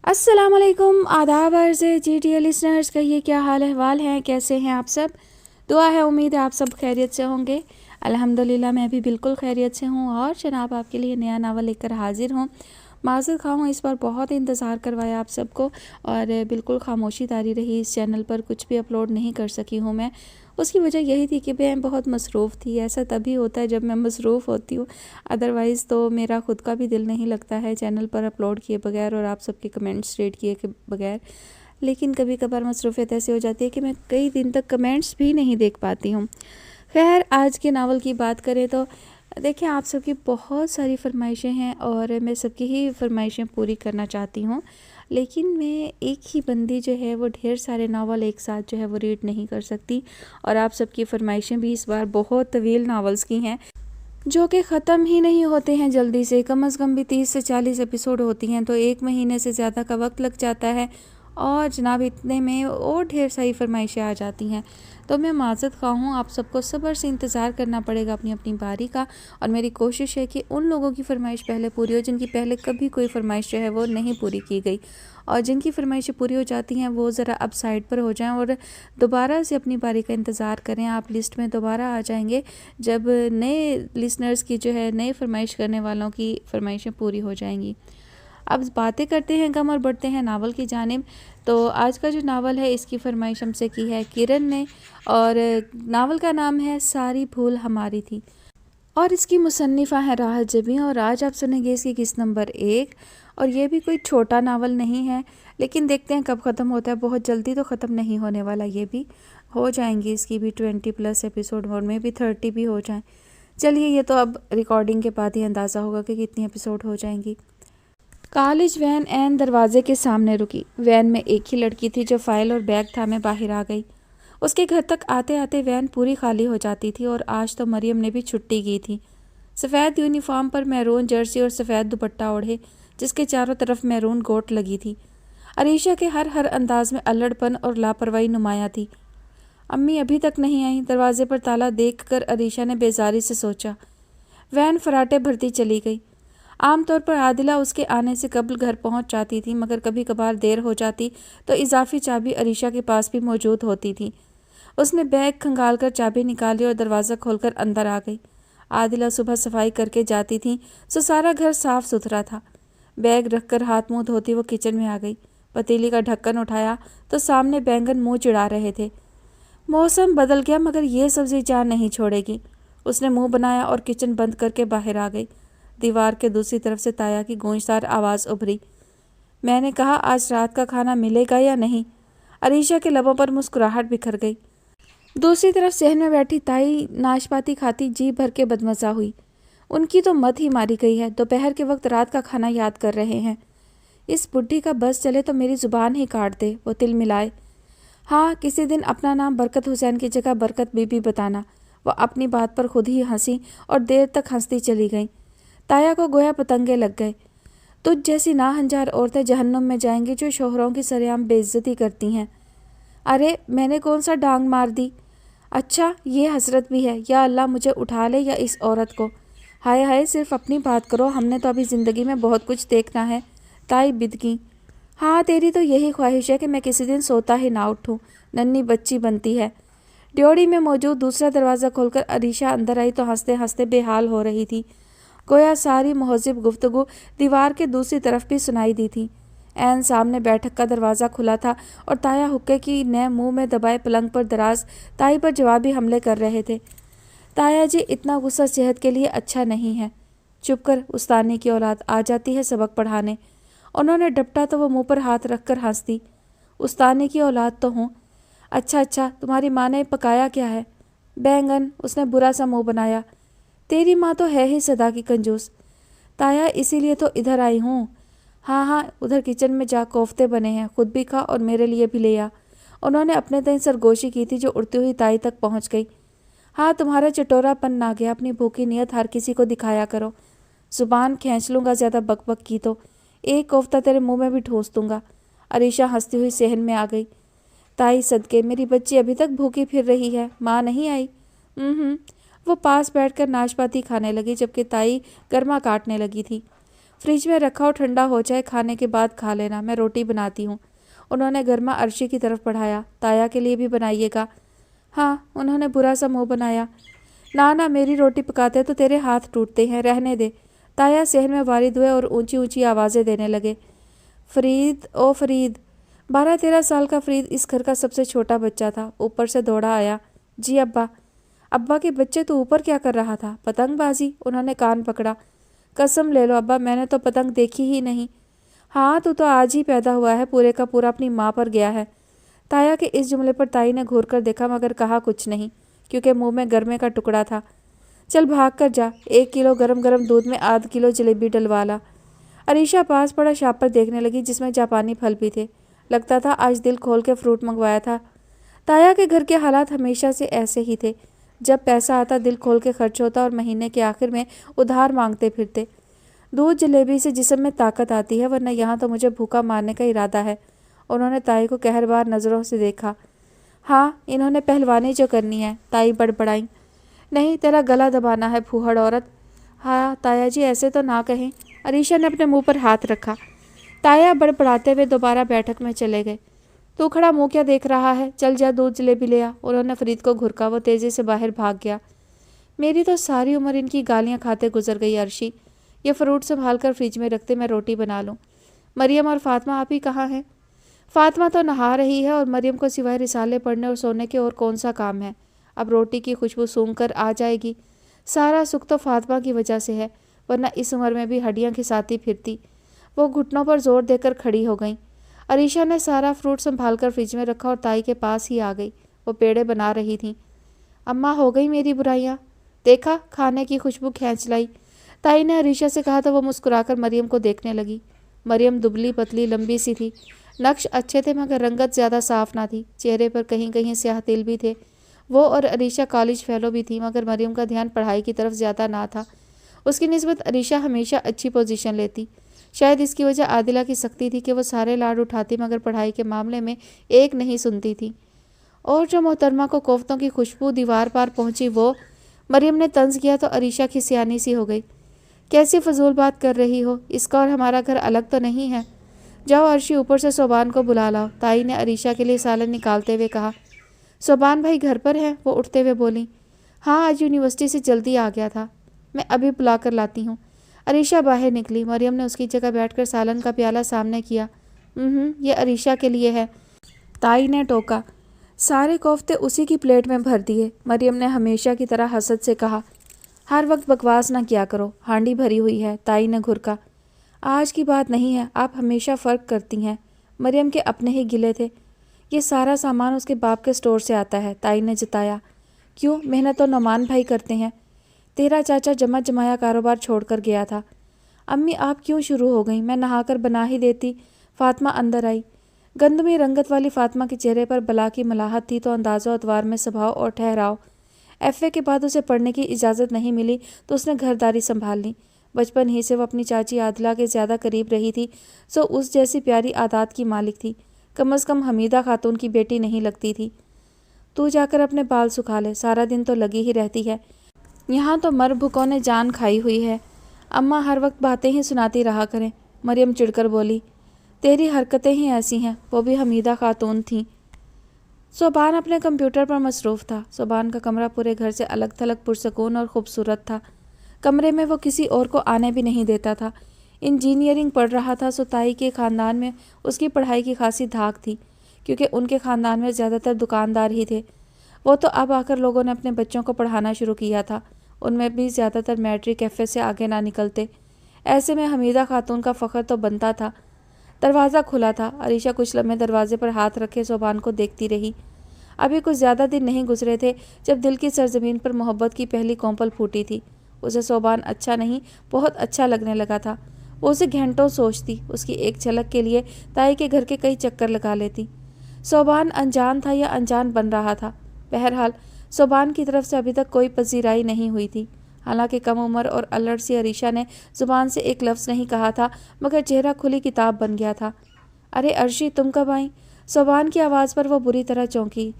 अस्सलाम वालेकुम, आदाब अर्ज़ है जी लिसनर्स। कहिए क्या हाल अहवाल हैं, कैसे हैं आप सब। दुआ है, उम्मीद है आप सब खैरियत से होंगे। अल्हम्दुलिल्लाह मैं भी बिल्कुल खैरियत से हूँ और जनाब आपके लिए नया नावल लेकर हाजिर हूँ। माज़रत ख़्वाह हूँ, इस बार बहुत इंतज़ार करवाया आप सबको और बिल्कुल खामोशी तारी रही। इस चैनल पर कुछ भी अपलोड नहीं कर सकी हूँ मैं। उसकी वजह यही थी कि मैं बहुत मसरूफ़ थी। ऐसा तभी होता है जब मैं मसरूफ़ होती हूँ, अदरवाइज़ तो मेरा ख़ुद का भी दिल नहीं लगता है चैनल पर अपलोड किए बगैर और आप सबके कमेंट्स रीड किए के बगैर। लेकिन कभी कभार मसरूफ़ियत ऐसी हो जाती है कि मैं कई दिन तक कमेंट्स भी नहीं देख पाती हूँ। खैर, आज के नावल की बात करें तो देखिए, आप सबकी बहुत सारी फरमाइशें हैं और मैं सबकी ही फरमाइशें पूरी करना चाहती हूँ। लेकिन मैं एक ही बंदी जो है वो ढेर सारे नावल एक साथ जो है वो रीड नहीं कर सकती। और आप सबकी फरमाइशें भी इस बार बहुत तवील नावल्स की हैं जो कि ख़त्म ही नहीं होते हैं जल्दी से। कम अज़ कम भी 30 से 40 एपिसोड होती हैं, तो एक महीने से ज़्यादा का वक्त लग जाता है। और जनाब इतने में और ढेर सारी फरमाइशें आ जाती हैं। तो मैं माज़रत ख़्वाह हूँ, आप सबको सब्र से इंतज़ार करना पड़ेगा अपनी अपनी बारी का। और मेरी कोशिश है कि उन लोगों की फरमाइश पहले पूरी हो जिनकी पहले कभी कोई फरमाइश जो है वो नहीं पूरी की गई, और जिनकी फरमाइशें पूरी हो जाती हैं वो ज़रा अब साइड पर हो जाएं और दोबारा से अपनी बारी का इंतज़ार करें। आप लिस्ट में दोबारा आ जाएंगे जब नए लिसनर्स की जो है नए फरमाइश करने वालों की फरमाइशें पूरी हो जाएंगी। अब बातें करते हैं कम और बढ़ते हैं नावल की जानिब। तो आज का जो नावल है इसकी फरमाइश हमसे की है किरण ने, और नावल का नाम है सारी भूल हमारी थी, और इसकी मुसन्निफ़ा है राहत जबी। और आज आप सुनेंगे इसकी किस्त नंबर 1। और ये भी कोई छोटा नावल नहीं है, लेकिन देखते हैं कब ख़त्म होता है। बहुत जल्दी तो ख़त्म नहीं होने वाला, ये भी हो जाएंगी इसकी भी 20+ एपिसोड, और में भी 30 भी हो जाएं। चलिए, ये तो अब रिकॉर्डिंग के बाद ही अंदाज़ा होगा कि कितनी एपिसोड हो जाएंगी। कॉलेज वैन एन दरवाजे के सामने रुकी। वैन में एक ही लड़की थी जो फाइल और बैग थामे बाहर आ गई। उसके घर तक आते आते वैन पूरी खाली हो जाती थी, और आज तो मरियम ने भी छुट्टी की थी। सफ़ेद यूनिफॉर्म पर मैरून जर्सी और सफ़ेद दुपट्टा ओढ़े, जिसके चारों तरफ मैरून गोट लगी थी। अरीशा के हर अंदाज में अल्लड़पन और लापरवाही नुमाया थी। अम्मी अभी तक नहीं आई। दरवाजे पर ताला देखकर अरीशा ने बेजारी से सोचा। वैन फराटे भरती चली गई। आमतौर पर आदिला उसके आने से कबल घर पहुंच जाती थी, मगर कभी कभार देर हो जाती तो इजाफी चाबी अरीशा के पास भी मौजूद होती थी। उसने बैग खंगालकर चाबी निकाली और दरवाज़ा खोलकर अंदर आ गई। आदिला सुबह सफाई करके जाती थी, सो सारा घर साफ सुथरा था। बैग रखकर हाथ मुंह धोती वो किचन में आ गई। पतीली का ढक्कन उठाया तो सामने बैंगन मुंह चिढ़ा रहे थे। मौसम बदल गया, मगर ये सब्जी जान नहीं छोड़ेगी। उसने मुंह बनाया और किचन बंद करके बाहर आ गई। दीवार के दूसरी तरफ से ताया की गूंजदार आवाज़ उभरी। मैंने कहा, आज रात का खाना मिलेगा या नहीं। अरीशा के लबों पर मुस्कुराहट बिखर गई। दूसरी तरफ सहन में बैठी ताई नाशपाती खाती जी भर के बदमज़ा हुई। उनकी तो मत ही मारी गई है। दोपहर के वक्त रात का खाना याद कर रहे हैं। इस बुढ़ी का बस चले तो मेरी ज़ुबान ही काट दे, वो तिल मिलाए। हाँ, किसी दिन अपना नाम बरकत हुसैन की जगह बरकत बीबी बताना। वह अपनी बात पर खुद ही हंसी और देर तक हंसती चली गई। ताया को गोया पतंगे लग गए। तुझ जैसी नाहंजार औरतें जहन्नुम में जाएंगी जो शोहरों की सरेआम बेइज्जती करती हैं। अरे, मैंने कौन सा डांग मार दी। अच्छा, ये हसरत भी है। या अल्लाह, मुझे उठा ले या इस औरत को। हाय हाय, सिर्फ अपनी बात करो, हमने तो अभी ज़िंदगी में बहुत कुछ देखना है। ताई बिदकी। हाँ, तेरी तो यही ख्वाहिश है कि मैं किसी दिन सोता ही ना उठूं, नन्ही बच्ची बनती है। ड्योढ़ी में मौजूद दूसरा दरवाज़ा खोलकर अरीशा अंदर आई तो हंसते हंसते बेहाल हो रही थी। गोया सारी महज़िब गुफ्तगू दीवार के दूसरी तरफ भी सुनाई दी थी। ऐन सामने बैठक का दरवाज़ा खुला था और ताया हुक्के की ने मुंह में दबाए पलंग पर दराज ताई पर जवाबी हमले कर रहे थे। ताया जी, इतना गुस्सा सेहत के लिए अच्छा नहीं है। चुप कर, उस्तानी की औलाद आ जाती है सबक पढ़ाने। उन्होंने डपटा तो वो मुंह पर हाथ रखकर हंस दी। उस्तानी की औलाद तो हूँ। अच्छा, तुम्हारी माँ ने पकाया क्या है। बैंगन। उसने बुरा सा मुँह बनाया। तेरी माँ तो है ही सदा की कंजूस। ताया, इसीलिए तो इधर आई हूँ। हाँ, उधर किचन में जा कोफ्ते बने हैं, खुद भी खा और मेरे लिए भी ले आ। उन्होंने अपने तय सरगोशी की थी जो उड़ती हुई ताई तक पहुँच गई। हाँ, तुम्हारा चटोरापन ना गया। अपनी भूखी नियत हर किसी को दिखाया करो। जुबान खींच लूँगा ज़्यादा बकबक की तो। एक कोफ्ता तेरे मुंह में भी ठूंस दूंगा। अरीशा हंसती हुई सहन में आ गई। ताई सदके, मेरी बच्ची अभी तक भूखी फिर रही है, माँ नहीं आई। वो पास बैठकर नाशपाती खाने लगी, जबकि ताई गर्मा काटने लगी थी। फ्रिज में रखा और ठंडा हो जाए, खाने के बाद खा लेना, मैं रोटी बनाती हूँ। उन्होंने गर्मा अर्शी की तरफ बढ़ाया। ताया के लिए भी बनाइएगा। हाँ, उन्होंने बुरा सा मुँह बनाया। ना ना, मेरी रोटी पकाते तो तेरे हाथ टूटते हैं, रहने दे। ताया सहन में वारिद हुए और ऊंची ऊंची आवाज़ें देने लगे। फरीद, ओ फरीद। 12-13 साल का फरीद इस घर का सबसे छोटा बच्चा था। ऊपर से दौड़ा आया। जी अब्बा। अब्बा के बच्चे, तो ऊपर क्या कर रहा था? पतंगबाजी। उन्होंने कान पकड़ा। कसम ले लो अब्बा, मैंने तो पतंग देखी ही नहीं। हाँ, तू तो आज ही पैदा हुआ है, पूरे का पूरा अपनी माँ पर गया है। ताया के इस जुमले पर ताई ने घूर कर देखा, मगर कहा कुछ नहीं, क्योंकि मुंह में गरमे का टुकड़ा था। चल भाग कर जा, 1 किलो गरम गरम दूध में आध किलो जलेबी डलवा ला। अरीशा पास पड़ा शापर देखने लगी, जिसमें जापानी फल भी थे। लगता था आज दिल खोल के फ्रूट मंगवाया था। ताया के घर के हालात हमेशा से ऐसे ही थे। जब पैसा आता दिल खोल के खर्च होता और महीने के आखिर में उधार मांगते फिरते। दूध जलेबी से जिस्म में ताकत आती है, वरना यहाँ तो मुझे भूखा मारने का इरादा है। उन्होंने ताई को कहरबार नज़रों से देखा। हाँ, इन्होंने पहलवानी जो करनी है, ताई बड़बड़ाई। नहीं, तेरा गला दबाना है फूहड़ औरत। हाँ ताया जी, ऐसे तो ना कहें। अरीशा ने अपने मुंह पर हाथ रखा। ताया बड़बड़ाते हुए दोबारा बैठक में चले गए। तू खड़ा मुंह क्या देख रहा है? चल जा, दूध जलेबी ले आ। उन्होंने फरीद को घुरका। वो तेज़ी से बाहर भाग गया। मेरी तो सारी उम्र इनकी गालियाँ खाते गुजर गई अर्शी। ये फ्रूट संभाल कर फ्रिज में रखते, मैं रोटी बना लूँ। मरियम और फातिमा आप ही कहाँ हैं? फातिमा तो नहा रही है और मरियम को सिवाय रिसाले पढ़ने और सोने के और कौन सा काम है। अब रोटी की खुशबू सूंघ कर आ जाएगी। सारा सुख तो फातिमा की वजह से है, वरना इस उम्र में भी हड्डियाँ खिसाती फिरती। वो घुटनों पर जोर देकर खड़ी हो गई। अरीशा ने सारा फ्रूट संभाल कर फ्रिज में रखा और ताई के पास ही आ गई। वो पेड़े बना रही थी। अम्मा, हो गई मेरी बुराइयाँ? देखा, खाने की खुशबू खींच लाई। ताई ने अरीशा से कहा तो वो मुस्कुराकर मरियम को देखने लगी। मरियम दुबली पतली लंबी सी थी। नक्श अच्छे थे, मगर रंगत ज़्यादा साफ ना थी। चेहरे पर कहीं कहीं स्याह तिल भी थे। वो और अरीशा कॉलेज फेलो भी थी, मगर मरियम का ध्यान पढ़ाई की तरफ ज़्यादा ना था। उसकी निस्बत अरीशा हमेशा अच्छी पोजीशन लेती। शायद इसकी वजह आदिला की सख्ती थी कि वो सारे लाड उठाती, मगर पढ़ाई के मामले में एक नहीं सुनती थी। और जो मोहतरमा को कोफ्तों की खुशबू दीवार पार पहुंची, वो मरियम ने तंज किया तो अरीशा की सियानी सी हो गई। कैसी फजूल बात कर रही हो? इसका और हमारा घर अलग तो नहीं है। जाओ अर्शी, ऊपर से सोबान को बुला लाओ। ताई ने अरीशा के लिए सालन निकालते हुए कहा। सोबान भाई घर पर हैं? वो उठते हुए बोली। हाँ, आज यूनिवर्सिटी से जल्दी आ गया था, मैं अभी बुला कर लाती हूँ। अरीशा बाहर निकली। मरियम ने उसकी जगह बैठकर सालन का प्याला सामने किया। ये अरीशा के लिए है, ताई ने टोका। सारे कोफ्ते उसी की प्लेट में भर दिए। मरियम ने हमेशा की तरह हसद से कहा। हर वक्त बकवास ना किया करो, हांडी भरी हुई है। ताई ने घुरका। आज की बात नहीं है, आप हमेशा फ़र्क करती हैं। मरियम के अपने ही गिले थे। ये सारा सामान उसके बाप के स्टोर से आता है, ताई ने जताया। क्यों? मेहनत तो नौमान भाई करते हैं। तेरा चाचा जमा जमाया कारोबार छोड़कर गया था। अम्मी, आप क्यों शुरू हो गई? मैं नहाकर बना ही देती। फातिमा अंदर आई। गंदमी रंगत वाली फातिमा के चेहरे पर बला की मलाहत थी तो अंदाज़ो अतवार में स्वभाव और ठहराव। FA के बाद उसे पढ़ने की इजाज़त नहीं मिली तो उसने घरदारी संभाल ली। बचपन ही से वो अपनी चाची आदिला के ज़्यादा करीब रही थी, सो उस जैसी प्यारी आदत की मालिक थी। कम अज़ कम हमीदा खातून की बेटी नहीं लगती थी। तू जाकर अपने बाल सुखा ले, सारा दिन तो लगी ही रहती है। यहाँ तो मर भुकों ने जान खाई हुई है। अम्मा हर वक्त बातें ही सुनाती रहा करें। मरियम चिढ़कर बोली। तेरी हरकतें ही ऐसी हैं। वो भी हमीदा खातून थी। सोबान अपने कंप्यूटर पर मसरूफ़ था। सोबान का कमरा पूरे घर से अलग थलग पुरसकून और ख़ूबसूरत था। कमरे में वो किसी और को आने भी नहीं देता था। इंजीनियरिंग पढ़ रहा था, सो ताई के ख़ानदान में उसकी पढ़ाई की खासी धाक थी, क्योंकि उनके ख़ानदान में ज़्यादातर दुकानदार ही थे। वो तो अब आकर लोगों ने अपने बच्चों को पढ़ाना शुरू किया था। उनमें भी ज़्यादातर मैट्रिक FA से आगे ना निकलते। ऐसे में हमीदा खातून का फ़ख्र तो बनता था। दरवाज़ा खुला था। अरीशा कुछ लम्हे दरवाजे पर हाथ रखे सोबान को देखती रही। अभी कुछ ज़्यादा दिन नहीं गुजरे थे जब दिल की सरजमीन पर मोहब्बत की पहली कौंपल फूटी थी। उसे सोबान अच्छा नहीं, बहुत अच्छा लगने लगा था। वो उसे घंटों सोचती, उसकी एक झलक के लिए ताई के घर के कई चक्कर लगा लेती। सोबान अनजान था या अनजान बन रहा था। बहरहाल सोबान की तरफ से अभी तक कोई पजीराई नहीं हुई थी। हालांकि कम उम्र और अल्लड़ सी अरीशा ने ज़ुबान से एक लफ्ज़ नहीं कहा था, मगर चेहरा खुली किताब बन गया था। अरे अर्शी, तुम कब आई? सोबान की आवाज़ पर वो बुरी तरह चौंकी।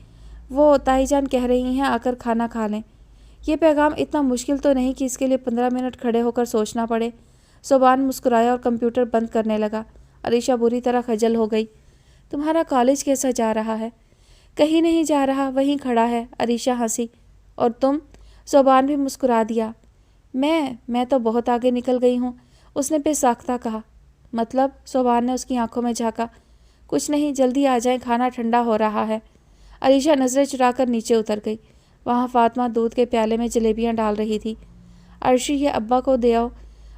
वो ताईजान कह रही हैं आकर खाना खा लें। ये पैगाम इतना मुश्किल तो नहीं कि इसके लिए 15 मिनट खड़े होकर सोचना पड़े। सोबान मुस्कुराया और कंप्यूटर बंद करने लगा। अरीशा बुरी तरह खजल हो गई। तुम्हारा कॉलेज कैसा जा रहा है? कहीं नहीं जा रहा, वहीं खड़ा है। अरीशा हंसी। और तुम? सोबान भी मुस्कुरा दिया। मैं तो बहुत आगे निकल गई हूँ, उसने बेसाख्ता कहा। मतलब? सोबान ने उसकी आंखों में झांका। कुछ नहीं, जल्दी आ जाएं, खाना ठंडा हो रहा है। अरीशा नजरें चुराकर नीचे उतर गई। वहाँ फातिमा दूध के प्याले में जलेबियाँ डाल रही थी। अर्शी, ये अब्बा को दे आओ।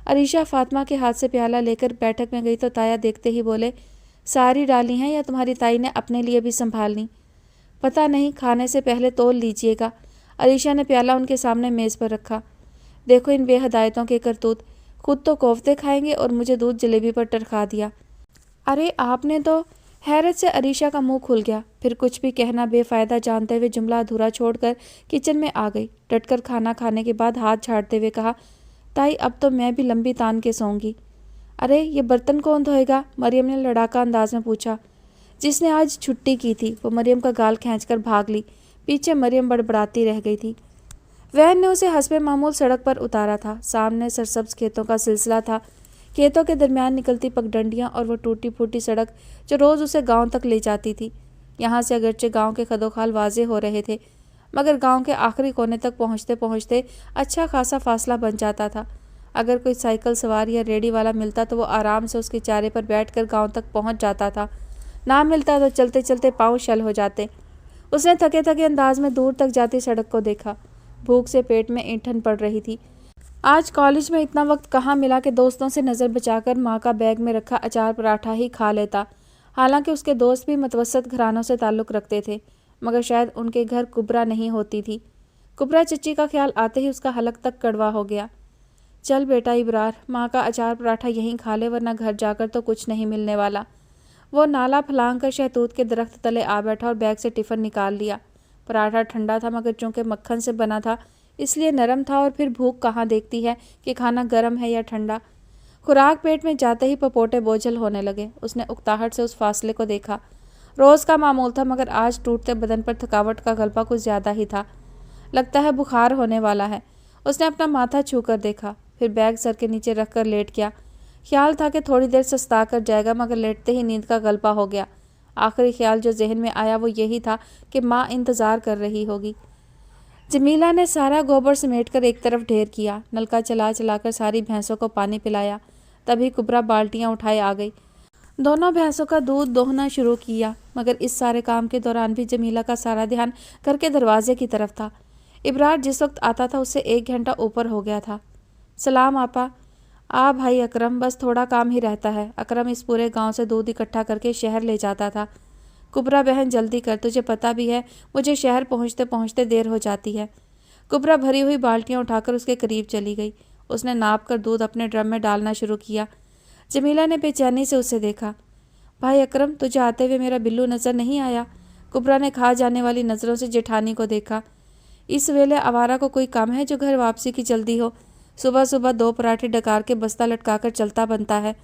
अरीशा फातिमा के हाथ से प्याला लेकर बैठक में गई तो ताया देखते ही बोले, सारी डाली हैं या तुम्हारी ताई ने अपने लिए भी संभालनी? पता नहीं, खाने से पहले तोल लीजिएगा। अरीशा ने प्याला उनके सामने मेज़ पर रखा। देखो इन बेहदायतों के करतूत, खुद तो कोफ्ते खाएंगे और मुझे दूध जलेबी पर टरखा दिया। अरे आपने तो। हैरत से अरीशा का मुंह खुल गया। फिर कुछ भी कहना बेफ़ायदा जानते हुए जुमला अधूरा छोड़कर किचन में आ गई। डटकर खाना खाने के बाद हाथ झाड़ते हुए कहा, ताई अब तो मैं भी लंबी तान के सोऊंगी। अरे ये बर्तन कौन धोएगा? मरियम ने लड़ाका अंदाज में पूछा। जिसने आज छुट्टी की थी। वो मरियम का गाल खींचकर भाग ली। पीछे मरियम बड़बड़ाती रह गई थी। वैन ने उसे हस्बे मामूल सड़क पर उतारा था। सामने सरसब्ज खेतों का सिलसिला था। खेतों के दरमियान निकलती पगडंडियाँ और वो टूटी फूटी सड़क जो रोज़ उसे गांव तक ले जाती थी। यहाँ से अगरचे गांव के खदोखाल वाजे हो रहे थे, मगर गांव के आखिरी कोने तक पहुँचते पहुँचते अच्छा खासा फासला बन जाता था। अगर कोई साइकिल सवार या रेडी वाला मिलता तो वो आराम से उसके चारे पर बैठकर गांव तक पहुँच जाता था। ना मिलता तो चलते चलते पाँव शल हो जाते। उसने थके थके अंदाज में दूर तक जाती सड़क को देखा। भूख से पेट में ऐंठन पड़ रही थी। आज कॉलेज में इतना वक्त कहाँ मिला कि दोस्तों से नज़र बचाकर माँ का बैग में रखा अचार पराठा ही खा लेता। हालांकि उसके दोस्त भी मतवसत घरानों से ताल्लुक़ रखते थे, मगर शायद उनके घर कुबरा नहीं होती थी। कुबरा चच्ची का ख्याल आते ही उसका हलक तक कड़वा हो गया। चल बेटा इब्रार, माँ का अचार पराठा यहीं खा ले, वरना घर जाकर तो कुछ नहीं मिलने वाला। वो नाला फलांग कर शहतूत के दरख्त तले आ बैठा और बैग से टिफ़िन निकाल लिया। पराठा ठंडा था, मगर चूँकि मक्खन से बना था इसलिए नरम था, और फिर भूख कहाँ देखती है कि खाना गर्म है या ठंडा। खुराक पेट में जाते ही पपोटे बोझल होने लगे। उसने उकताहट से उस फासले को देखा। रोज़ का मामूल था, मगर आज टूटते बदन पर थकावट का गलबा कुछ ज़्यादा ही था। लगता है बुखार होने वाला है। उसने अपना माथा छू कर देखा, फिर बैग सर के नीचे रख कर लेट गया। ख्याल था कि थोड़ी देर सस्ता कर जाएगा, मगर लेटते ही नींद का गलबा हो गया। आखिरी ख्याल जो जहन में आया वो यही था कि माँ इंतज़ार कर रही होगी। जमीला ने सारा गोबर समेटकर एक तरफ ढेर किया। नलका चला चलाकर सारी भैंसों को पानी पिलाया। तभी कुबरा बाल्टियाँ उठाए आ गई। दोनों भैंसों का दूध दोहना शुरू किया, मगर इस सारे काम के दौरान भी जमीला का सारा ध्यान घर के दरवाजे की तरफ था। इब्रार जिस वक्त आता था उससे 1 घंटा ऊपर हो गया था। सलाम आपा। आ भाई अकरम, बस थोड़ा काम ही रहता है। अकरम इस पूरे गांव से दूध इकट्ठा करके शहर ले जाता था। कुबरा बहन जल्दी कर, तुझे पता भी है मुझे शहर पहुंचते पहुंचते देर हो जाती है। कुबरा भरी हुई बाल्टियां उठाकर उसके करीब चली गई। उसने नाप कर दूध अपने ड्रम में डालना शुरू किया। जमीला ने बेचैनी से उसे देखा। भाई अकरम, तुझे आते हुए मेरा बिल्लू नज़र नहीं आया? कुबरा ने खा जाने वाली नज़रों से जेठानी को देखा। इस वेले आवारा को कोई काम है जो घर वापसी की जल्दी हो? सुबह सुबह 2 पराठे डकार के बस्ता लटकाकर चलता बनता है।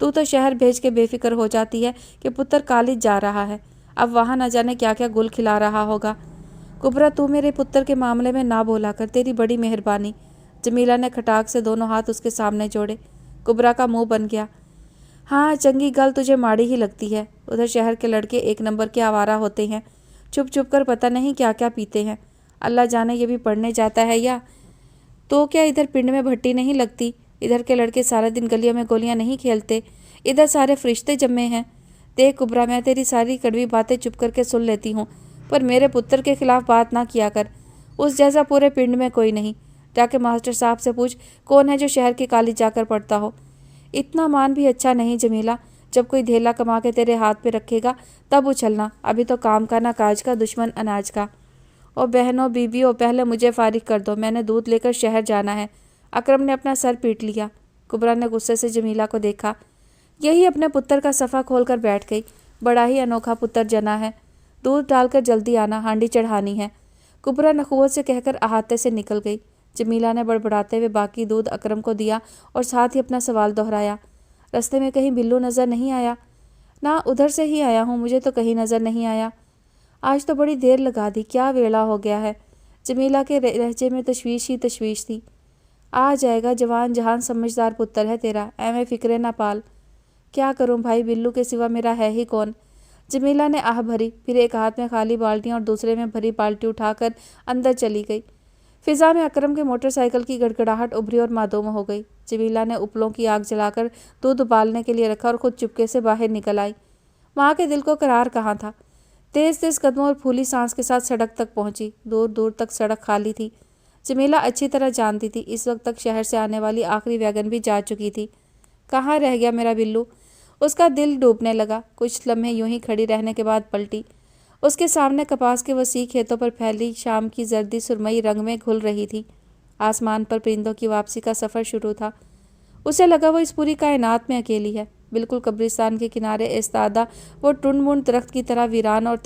तू तो शहर भेज के बेफिक्र हो जाती है कि पुत्र कॉलेज जा रहा है। अब वहाँ न जाने क्या क्या गुल खिला रहा होगा। कुबरा, तू मेरे पुत्र के मामले में ना बोला कर, तेरी बड़ी मेहरबानी। जमीला ने खटाक से दोनों हाथ उसके सामने जोड़े। कुबरा का मुंह बन गया। हाँ, चंगी गल तुझे माड़ी ही लगती है। उधर शहर के लड़के 1 नंबर के आवारा होते हैं, छुप छुप कर पता नहीं क्या क्या पीते हैं। अल्लाह जाने ये भी पढ़ने जाता है या तो क्या इधर पिंड में भट्टी नहीं लगती? इधर के लड़के सारा दिन गलियों में गोलियां नहीं खेलते? इधर सारे फरिश्ते जमे हैं। देख कुबरा, मैं तेरी सारी कड़वी बातें चुप करके सुन लेती हूँ, पर मेरे पुत्र के खिलाफ बात ना किया कर। उस जैसा पूरे पिंड में कोई नहीं। जाके मास्टर साहब से पूछ कौन है जो शहर के कॉलेज जाकर पढ़ता हो। इतना मान भी अच्छा नहीं जमीला। जब कोई धेला कमा के तेरे हाथ पे रखेगा तब उछलना। अभी तो काम का ना काज का, दुश्मन अनाज का। और बहनों बीबियों, पहले मुझे फारिग कर दो, मैंने दूध लेकर शहर जाना है। अकरम ने अपना सर पीट लिया। कुबरा ने गुस्से से जमीला को देखा। यही अपने पुत्र का सफ़ा खोलकर बैठ गई। बड़ा ही अनोखा पुत्र जना है। दूध डालकर जल्दी आना, हांडी चढ़ानी है। कुबरा नखुवत से कहकर अहाते से निकल गई। जमीला ने बड़बड़ाते हुए बाकी दूध अकरम को दिया और साथ ही अपना सवाल दोहराया। रास्ते में कहीं बिल्लू नज़र नहीं आया? ना, उधर से ही आया हूँ, मुझे तो कहीं नज़र नहीं आया। आज तो बड़ी देर लगा दी, क्या वेला हो गया है। जमीला के लहजे में तशवीश ही तशवीश थी। आ जाएगा जवान जहान समझदार पुत्र है तेरा, ऐਵੇਂ फिक्रे ना पाल। क्या करूं भाई, बिल्लू के सिवा मेरा है ही कौन। जमीला ने आह भरी, फिर एक हाथ में खाली बाल्टियां और दूसरे में भरी बाल्टी उठाकर अंदर चली गई। फिजा में अकरम के मोटरसाइकिल की गड़गड़ाहट उभरी और मादूम हो गई। जमीला ने उपलों की आग जलाकर दूध उबालने के लिए रखा और खुद चुपके से बाहर निकल आई। माँ के दिल को करार कहाँ था। तेज तेज कदमों और फूली सांस के साथ सड़क तक पहुंची। दूर दूर तक सड़क खाली थी। जमीला अच्छी तरह जानती थी इस वक्त तक शहर से आने वाली आखिरी वैगन भी जा चुकी थी। कहाँ रह गया मेरा बिल्लू। उसका दिल डूबने लगा। कुछ लम्हे यूं ही खड़ी रहने के बाद पलटी। उसके सामने कपास के वसी खेतों पर फैली शाम की जर्दी सुरमई रंग में घुल रही थी। आसमान पर परिंदों की वापसी का सफ़र शुरू था। उसे लगा वो इस पूरी कायनात में अकेली है। बिल्कुल कब्रिस्तान के किनारे इस्तादा वो टुनमुन दरख्त की तरह वीरान और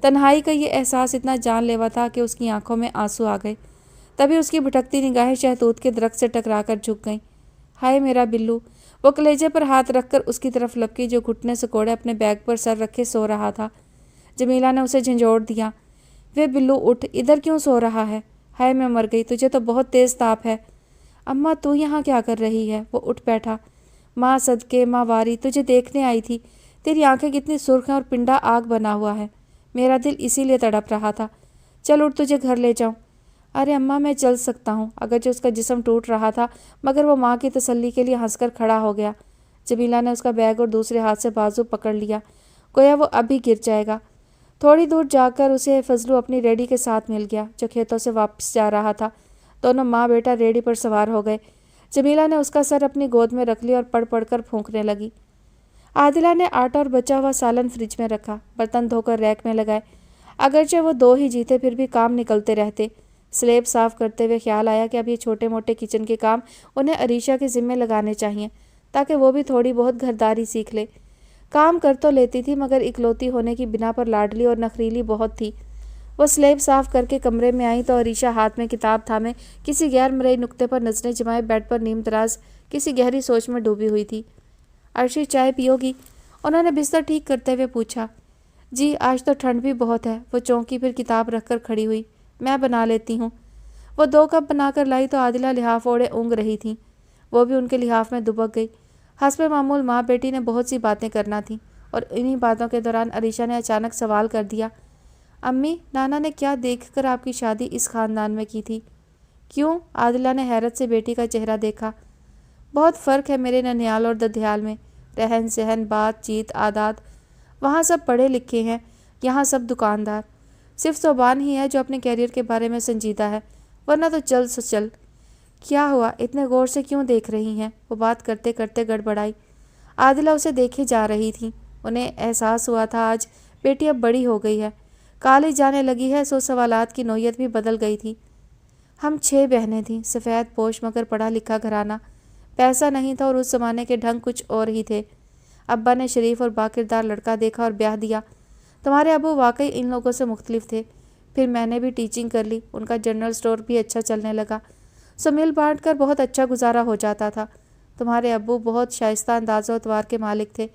तन्हाई का ये एहसास इतना जानलेवा था कि उसकी आंखों में आंसू आ गए। तभी उसकी भटकती निगाहें शहतूत के दरख्त से टकराकर झुक गईं। हाय मेरा बिल्लू। वो कलेजे पर हाथ रखकर उसकी तरफ लपकी जो घुटने सिकोड़े अपने बैग पर सर रखे सो रहा था। जमीला ने उसे झंझोड़ दिया। वे बिल्लू उठ, इधर क्यों सो रहा है। हाय मैं मर गई, तुझे तो बहुत तेज़ ताप है। अम्मा तू यहाँ क्या कर रही है। वो उठ बैठा। माँ सदके, माँ वारी, तुझे देखने आई थी। तेरी आंखें कितनी सुर्ख हैं और पिंडा आग बना हुआ है। मेरा दिल इसीलिए तड़प रहा था। चल उठ, तुझे घर ले जाऊँ। अरे अम्मा मैं चल सकता हूँ। अगरचे उसका जिस्म टूट रहा था मगर वो माँ की तसल्ली के लिए हंसकर खड़ा हो गया। जमीला ने उसका बैग और दूसरे हाथ से बाजू पकड़ लिया, गोया वो अभी गिर जाएगा। थोड़ी दूर जाकर उसे फजलू अपनी रेडी के साथ मिल गया जो खेतों से वापस जा रहा था। दोनों माँ बेटा रेडी पर सवार हो गए। जमीला ने उसका सर अपनी गोद में रख लिया और पढ़ पढ़ कर फूंकने लगी। आदिला ने आटा और बचा हुआ सालन फ्रिज में रखा, बर्तन धोकर रैक में लगाए। अगरचे वो दो ही जीते फिर भी काम निकलते रहते। स्लेब साफ करते हुए ख्याल आया कि अब ये छोटे मोटे किचन के काम उन्हें अरीशा के ज़िम्मे लगाने चाहिए ताकि वो भी थोड़ी बहुत घरदारी सीख ले। काम कर तो लेती थी मगर इकलौती होने की बिना पर लाडली और नखरीली बहुत थी। वो स्लेब साफ करके कमरे में आई तो अरीशा हाथ में किताब थामे किसी गैर मरई नुक्ते पर नजरें जमाए बेड पर नीम दराज किसी गहरी सोच में डूबी हुई थी। अर्शी चाय पियोगी? उन्होंने बिस्तर ठीक करते हुए पूछा। जी आज तो ठंड भी बहुत है। वो चौंकी फिर किताब रखकर खड़ी हुई। मैं बना लेती हूँ। वो 2 कप बनाकर लाई तो आदिला लिहाफ ओढ़े ऊँग रही थी। वो भी उनके लिहाफ में दुबक गई। हस्बे मामूल माँ बेटी ने बहुत सी बातें करना थी और इन्हीं बातों के दौरान अरीशा ने अचानक सवाल कर दिया, अम्मी नाना ने क्या देखकर आपकी शादी इस ख़ानदान में की थी? क्यों? आदिला ने हैरत से बेटी का चेहरा देखा। बहुत फ़र्क है मेरे ननियाल और ददियाल में, रहन सहन, बातचीत, आदात। वहाँ सब पढ़े लिखे हैं, यहाँ सब दुकानदार। सिर्फ सोबान ही है जो अपने कैरियर के बारे में संजीदा है, वरना तो चल सो चल। क्या हुआ, इतने गौर से क्यों देख रही हैं? वो बात करते करते गड़बड़ाई। आदिला उसे देखे जा रही थी। उन्हें एहसास हुआ था आज बेटी अब बड़ी हो गई है, कॉलेज जाने लगी है, सो सवालात की नौयत भी बदल गई थी। हम 6 बहनें थीं, सफ़ेद पोश मगर पढ़ा लिखा घराना। पैसा नहीं था और उस ज़माने के ढंग कुछ और ही थे। अब्बा ने शरीफ और बाकिरदार लड़का देखा और ब्याह दिया। तुम्हारे अबू वाकई इन लोगों से मुख्तलिफ थे। फिर मैंने भी टीचिंग कर ली, उनका जनरल स्टोर भी अच्छा चलने लगा, सो मिल बांट कर बहुत अच्छा गुजारा हो जाता था। तुम्हारे अब्बू बहुत शाइस्ता अंदाज़ अतवार के मालिक थे,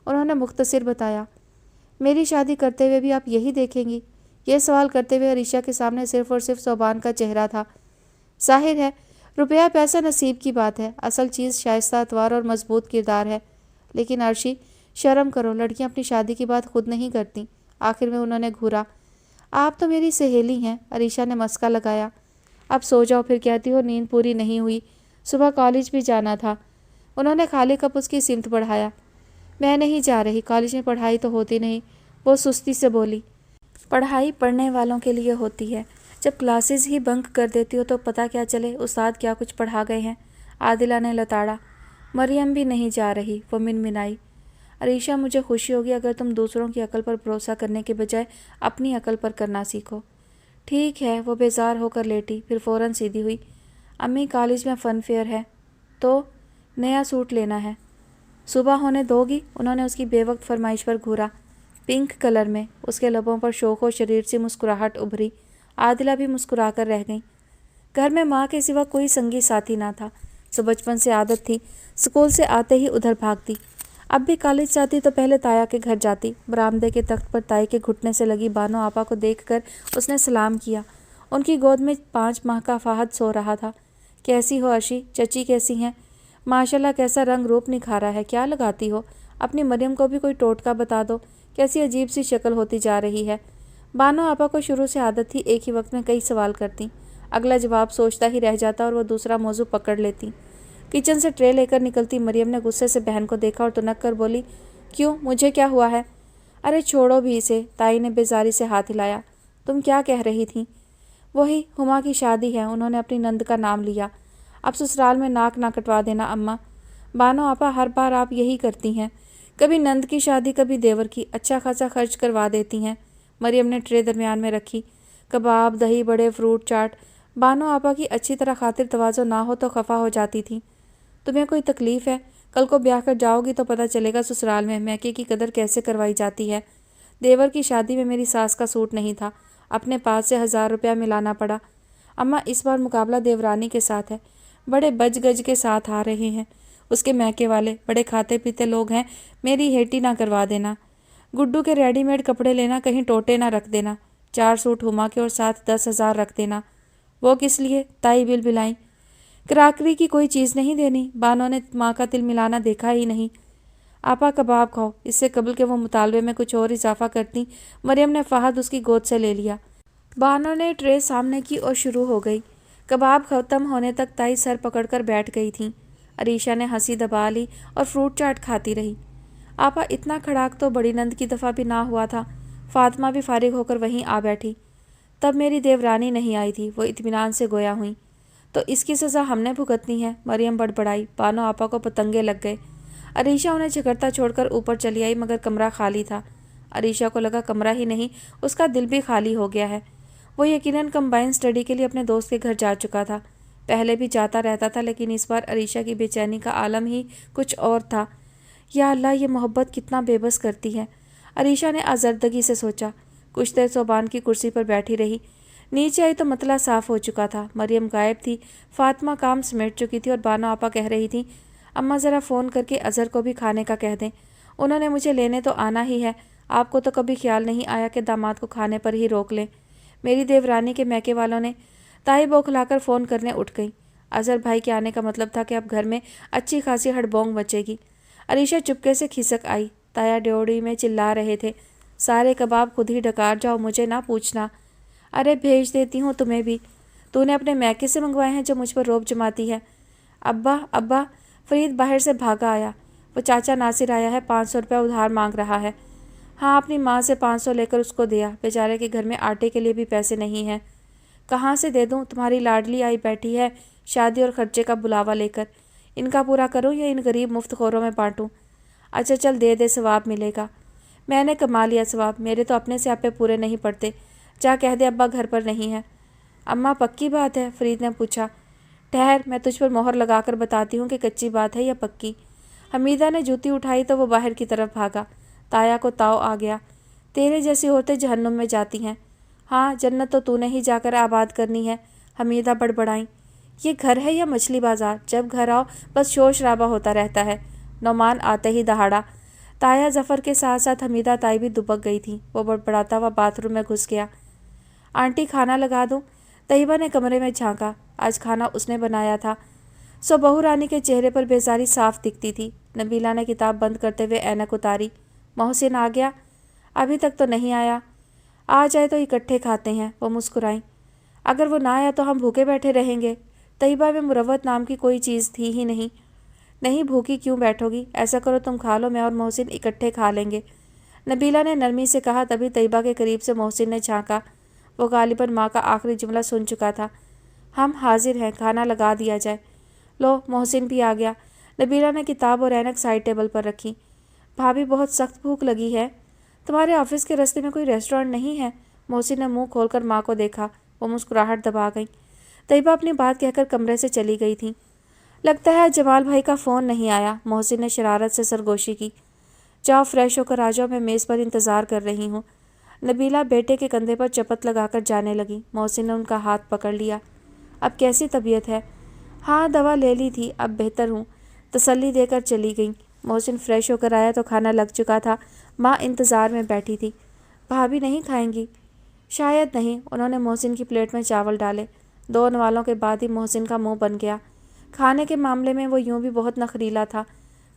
उन्होंने मुख्तसर बताया। मेरी शादी करते हुए भी आप यही देखेंगी? ये सवाल करते हुए अरीशा के सामने सिर्फ और सिर्फ सोबान का चेहरा था। जाहिर है रुपया पैसा नसीब की बात है, असल चीज़ शाइस्ता अतवार और मजबूत किरदार है। लेकिन अर्शी शर्म करो, लड़कियां अपनी शादी की बात खुद नहीं करती। आखिर में उन्होंने घूरा। आप तो मेरी सहेली हैं, अरीशा ने मस्का लगाया। अब सो जाओ, फिर कहती हो नींद पूरी नहीं हुई, सुबह कॉलेज भी जाना था। उन्होंने खाली कप उसकी सिमत बढ़ाया। मैं नहीं जा रही, कॉलेज में पढ़ाई तो होती नहीं, वो सुस्ती से बोली। पढ़ाई पढ़ने वालों के लिए होती है, जब क्लासेस ही बंक कर देती हो तो पता क्या चले उस्ताद क्या कुछ पढ़ा गए हैं। आदिला ने लताड़ा। मरियम भी नहीं जा रही, वो मिनमिनाई। अरीशा मुझे खुशी होगी अगर तुम दूसरों की अकल पर भरोसा करने के बजाय अपनी अकल पर करना सीखो। ठीक है, वो बेजार होकर लेटी, फिर फ़ौरन सीधी हुई। अम्मी कॉलेज में फ़न फेयर है तो नया सूट लेना है, सुबह होने दोगी? उन्होंने उसकी बेवक्त फरमाइश पर घूरा। पिंक कलर में। उसके लबों पर शोखो शरीर से मुस्कुराहट उभरी। आदिला भी मुस्कुरा कर रह गई। घर में माँ के सिवा कोई संगी साथी ना था, सो बचपन से आदत थी स्कूल से आते ही उधर भागती। अब भी कॉलेज जाती तो पहले ताया के घर जाती। बरामदे के तख्त पर ताई के घुटने से लगी बानो आपा को देखकर उसने सलाम किया। उनकी गोद में 5 माह का फाहद सो रहा था। कैसी हो अर्शी? चची कैसी हैं? माशाल्लाह कैसा रंग रूप निखारा है, क्या लगाती हो? अपनी मरियम को भी कोई टोटका बता दो, कैसी अजीब सी शक्ल होती जा रही है। बानो आपा को शुरू से आदत थी एक ही वक्त में कई सवाल करती। अगला जवाब सोचता ही रह जाता और वो दूसरा मौजू पकड़ लेती। किचन से ट्रे लेकर निकलती मरियम ने गुस्से से बहन को देखा और तुनक कर बोली, क्यों, मुझे क्या हुआ है? अरे छोड़ो भी इसे, ताई ने बेजारी से हाथ हिलाया। तुम क्या कह रही थी? वही, हुमा की शादी है, उन्होंने अपनी नंद का नाम लिया। अब ससुराल में नाक ना कटवा देना अम्मा। बानो आपा हर बार आप यही करती हैं, कभी नंद की शादी कभी देवर की, अच्छा खासा खर्च करवा देती हैं। मरियम ने ट्रे दरमियान में रखी। कबाब, दही बड़े, फ्रूट चाट। बानो आपा की अच्छी तरह खातिर तवाज़ो ना हो तो खफा हो जाती थी। तुम्हें कोई तकलीफ़ है? कल को ब्याह कर जाओगी तो पता चलेगा ससुराल में मैके की कदर कैसे करवाई जाती है। देवर की शादी में मेरी सास का सूट नहीं था, अपने पास से 1000 रुपया मिलाना पड़ा। अम्मा इस बार मुकाबला देवरानी के साथ है, बड़े बज गज के साथ आ रहे हैं। उसके मैके वाले बड़े खाते पीते लोग हैं, मेरी हेटी ना करवा देना। गुड्डू के रेडीमेड कपड़े लेना, कहीं टोटे ना रख देना। 4 सूट हुमा के और साथ 10,000 रख देना। वो किस लिए? ताई बिल बिलाई। क्राकरी की कोई चीज़ नहीं देनी। बानो ने माँ का तिल मिलाना देखा ही नहीं। आपा कबाब खाओ। इससे कबल के वो मुतालबे में कुछ और इजाफा करती, मरियम ने फ़हद उसकी गोद से ले लिया। बानो ने ट्रे सामने की और शुरू हो गई। कबाब ख़त्म होने तक ताई सर पकड़कर बैठ गई थी। अरीशा ने हंसी दबा ली और फ्रूट चाट खाती रही। आपा इतना खड़ाक तो बड़ी नंद की दफ़ा भी ना हुआ था। फातिमा भी फारिग होकर वहीं आ बैठी। तब मेरी देवरानी नहीं आई थी, वो इत्मीनान से गोया हुई। तो इसकी सज़ा हमने भुगतनी है, मरियम बड़बड़ाई। बानो आपा को पतंगे लग गए। अरीशा उन्हें झगड़ता छोड़कर ऊपर चली आई, मगर कमरा खाली था। अरीशा को लगा कमरा ही नहीं, उसका दिल भी खाली हो गया है। वो यकीनन कंबाइन स्टडी के लिए अपने दोस्त के घर जा चुका था। पहले भी जाता रहता था, लेकिन इस बार अरीशा की बेचैनी का आलम ही कुछ और था। या अल्लाह, ये मोहब्बत कितना बेबस करती है, अरीशा ने आज़र्दगी से सोचा। कुछ देर सोबान की कुर्सी पर बैठी रही। नीचे आई तो मतला साफ़ हो चुका था। मरियम गायब थी, फातिमा काम समेट चुकी थी और बानो आपा कह रही थी, अम्मा ज़रा फ़ोन करके अज़हर को भी खाने का कह दें, उन्होंने मुझे लेने तो आना ही है। आपको तो कभी ख्याल नहीं आया कि दामाद को खाने पर ही रोक लें। मेरी देवरानी के मैके वालों ने ताई बौखलाकर फ़ोन करने उठ गई। अज़हर भाई के आने का मतलब था कि अब घर में अच्छी खासी हड़बोंग मचेगी। अरीशा चुपके से खिसक आई। ताया ड्योड़ी में चिल्ला रहे थे, सारे कबाब खुद ही डकार जाओ, मुझे ना पूछना। अरे भेज देती हूँ तुम्हें भी, तूने अपने मैके से मंगवाए हैं जो मुझ पर रौब जमाती है। अब्बा अब्बा, फरीद बाहर से भागा आया। वो चाचा नासिर आया है, 500 रुपया उधार मांग रहा है। हाँ, अपनी माँ से 500 लेकर उसको दिया। बेचारे के घर में आटे के लिए भी पैसे नहीं हैं। कहाँ से दे दूँ? तुम्हारी लाडली आई बैठी है शादी और खर्चे का बुलावा लेकर। इनका पूरा करूँ या इन गरीब मुफ्तखोरों में बांटूँ? अच्छा चल दे दे, सवाब मिलेगा। मैंने कमा लिया सवाब, मेरे तो अपने से आप पे पूरे नहीं पड़ते। जा कह दे अब्बा घर पर नहीं है। अम्मा पक्की बात है? फरीद ने पूछा। ठहर, मैं तुझ पर मोहर लगाकर बताती हूँ कि कच्ची बात है या पक्की। हमीदा ने जूती उठाई तो वो बाहर की तरफ भागा। ताया को ताव आ गया। तेरे जैसी औरतें जहन्नुम में जाती हैं। हाँ, जन्नत तो तूने ही जाकर आबाद करनी है, हमीदा बड़बड़ाई। ये घर है या मछली बाजार? जब घर आओ बस शोर शराबा होता रहता है। नौमान आते ही दहाड़ा। ताया जफ़र के साथ साथ हमीदा ताई भी दुबक गई थी। वो बड़बड़ाता हुआ बाथरूम में घुस गया। आंटी खाना लगा दो? तैयबा ने कमरे में झांका। आज खाना उसने बनाया था। सो बहू रानी के चेहरे पर बेजारी साफ दिखती थी। नबीला ने किताब बंद करते हुए ऐनक उतारी। मोहसिन आ गया? अभी तक तो नहीं आया। आ जाए तो इकट्ठे खाते हैं, वो मुस्कुराई। अगर वो ना आया तो हम भूखे बैठे रहेंगे। तैयबा में मुरव्वत नाम की कोई चीज़ थी ही नहीं। नहीं, भूखी क्यों बैठोगी? ऐसा करो तुम खा लो, मैं और मोहसिन इकट्ठे खा लेंगे, नबीला ने नरमी से कहा। तभी तैयबा के करीब से मोहसिन ने झांका। वो गालिबन माँ का आखिरी जुमला सुन चुका था। हम हाजिर हैं, खाना लगा दिया जाए। लो, मोहसिन भी आ गया। नबीला ने किताब और ऐनक साइड टेबल पर रखी। भाभी बहुत सख्त भूख लगी है। तुम्हारे ऑफिस के रास्ते में कोई रेस्टोरेंट नहीं है? मोहसिन ने मुंह खोलकर माँ को देखा। वो मुस्कुराहट दबा गई। तैयबा अपनी बात कहकर कमरे से चली गई थी। लगता है जमाल भाई का फ़ोन नहीं आया, मोहसिन ने शरारत से सरगोशी की। जाओ फ्रेश होकर आ जाओ, मैं मेज़ पर इंतज़ार कर रही हूँ। नबीला बेटे के कंधे पर चपत लगाकर जाने लगी। मोहसिन ने उनका हाथ पकड़ लिया। अब कैसी तबीयत है? हाँ, दवा ले ली थी, अब बेहतर हूँ, तसल्ली देकर चली गई। मोहसिन फ्रेश होकर आया तो खाना लग चुका था। माँ इंतज़ार में बैठी थी। भाभी नहीं खाएंगी? शायद नहीं। उन्होंने मोहसिन की प्लेट में चावल डाले। 2 नवालों के बाद ही मोहसिन का मुंह बन गया। खाने के मामले में वो यूं भी बहुत नखरीला था।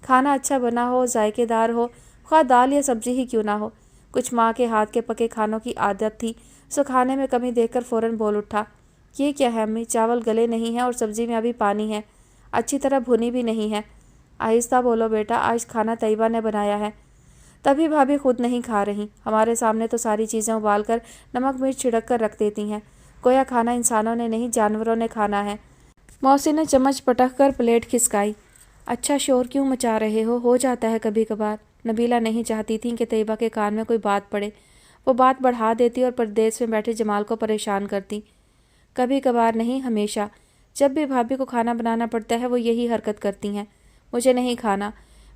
खाना अच्छा बना हो, जायकेदार हो, ख्वाह दाल या सब्जी ही क्यों ना हो। कुछ माँ के हाथ के पके खानों की आदत थी, सो खाने में कमी देखकर फ़ौरन बोल उठा, ये क्या है अम्मी, चावल गले नहीं हैं और सब्जी में अभी पानी है, अच्छी तरह भुनी भी नहीं है। आहिस्ता बोलो बेटा, आज खाना तैयबा ने बनाया है। तभी भाभी खुद नहीं खा रही, हमारे सामने तो सारी चीज़ें उबाल कर नमक मिर्च छिड़क कर रख देती हैं। गोया खाना इंसानों ने नहीं जानवरों ने खाना है। मौसी ने चम्मच पटक कर प्लेट खिसकाई। अच्छा शोर क्यों मचा रहे हो जाता है कभी कभार। नबीला नहीं चाहती थी कि तैयबा के कान में कोई बात पड़े। वो बात बढ़ा देती और परदेश में बैठे जमाल को परेशान करती। कभी कभार नहीं, हमेशा। जब भी भाभी को खाना बनाना पड़ता है वो यही हरकत करती हैं। मुझे नहीं खाना,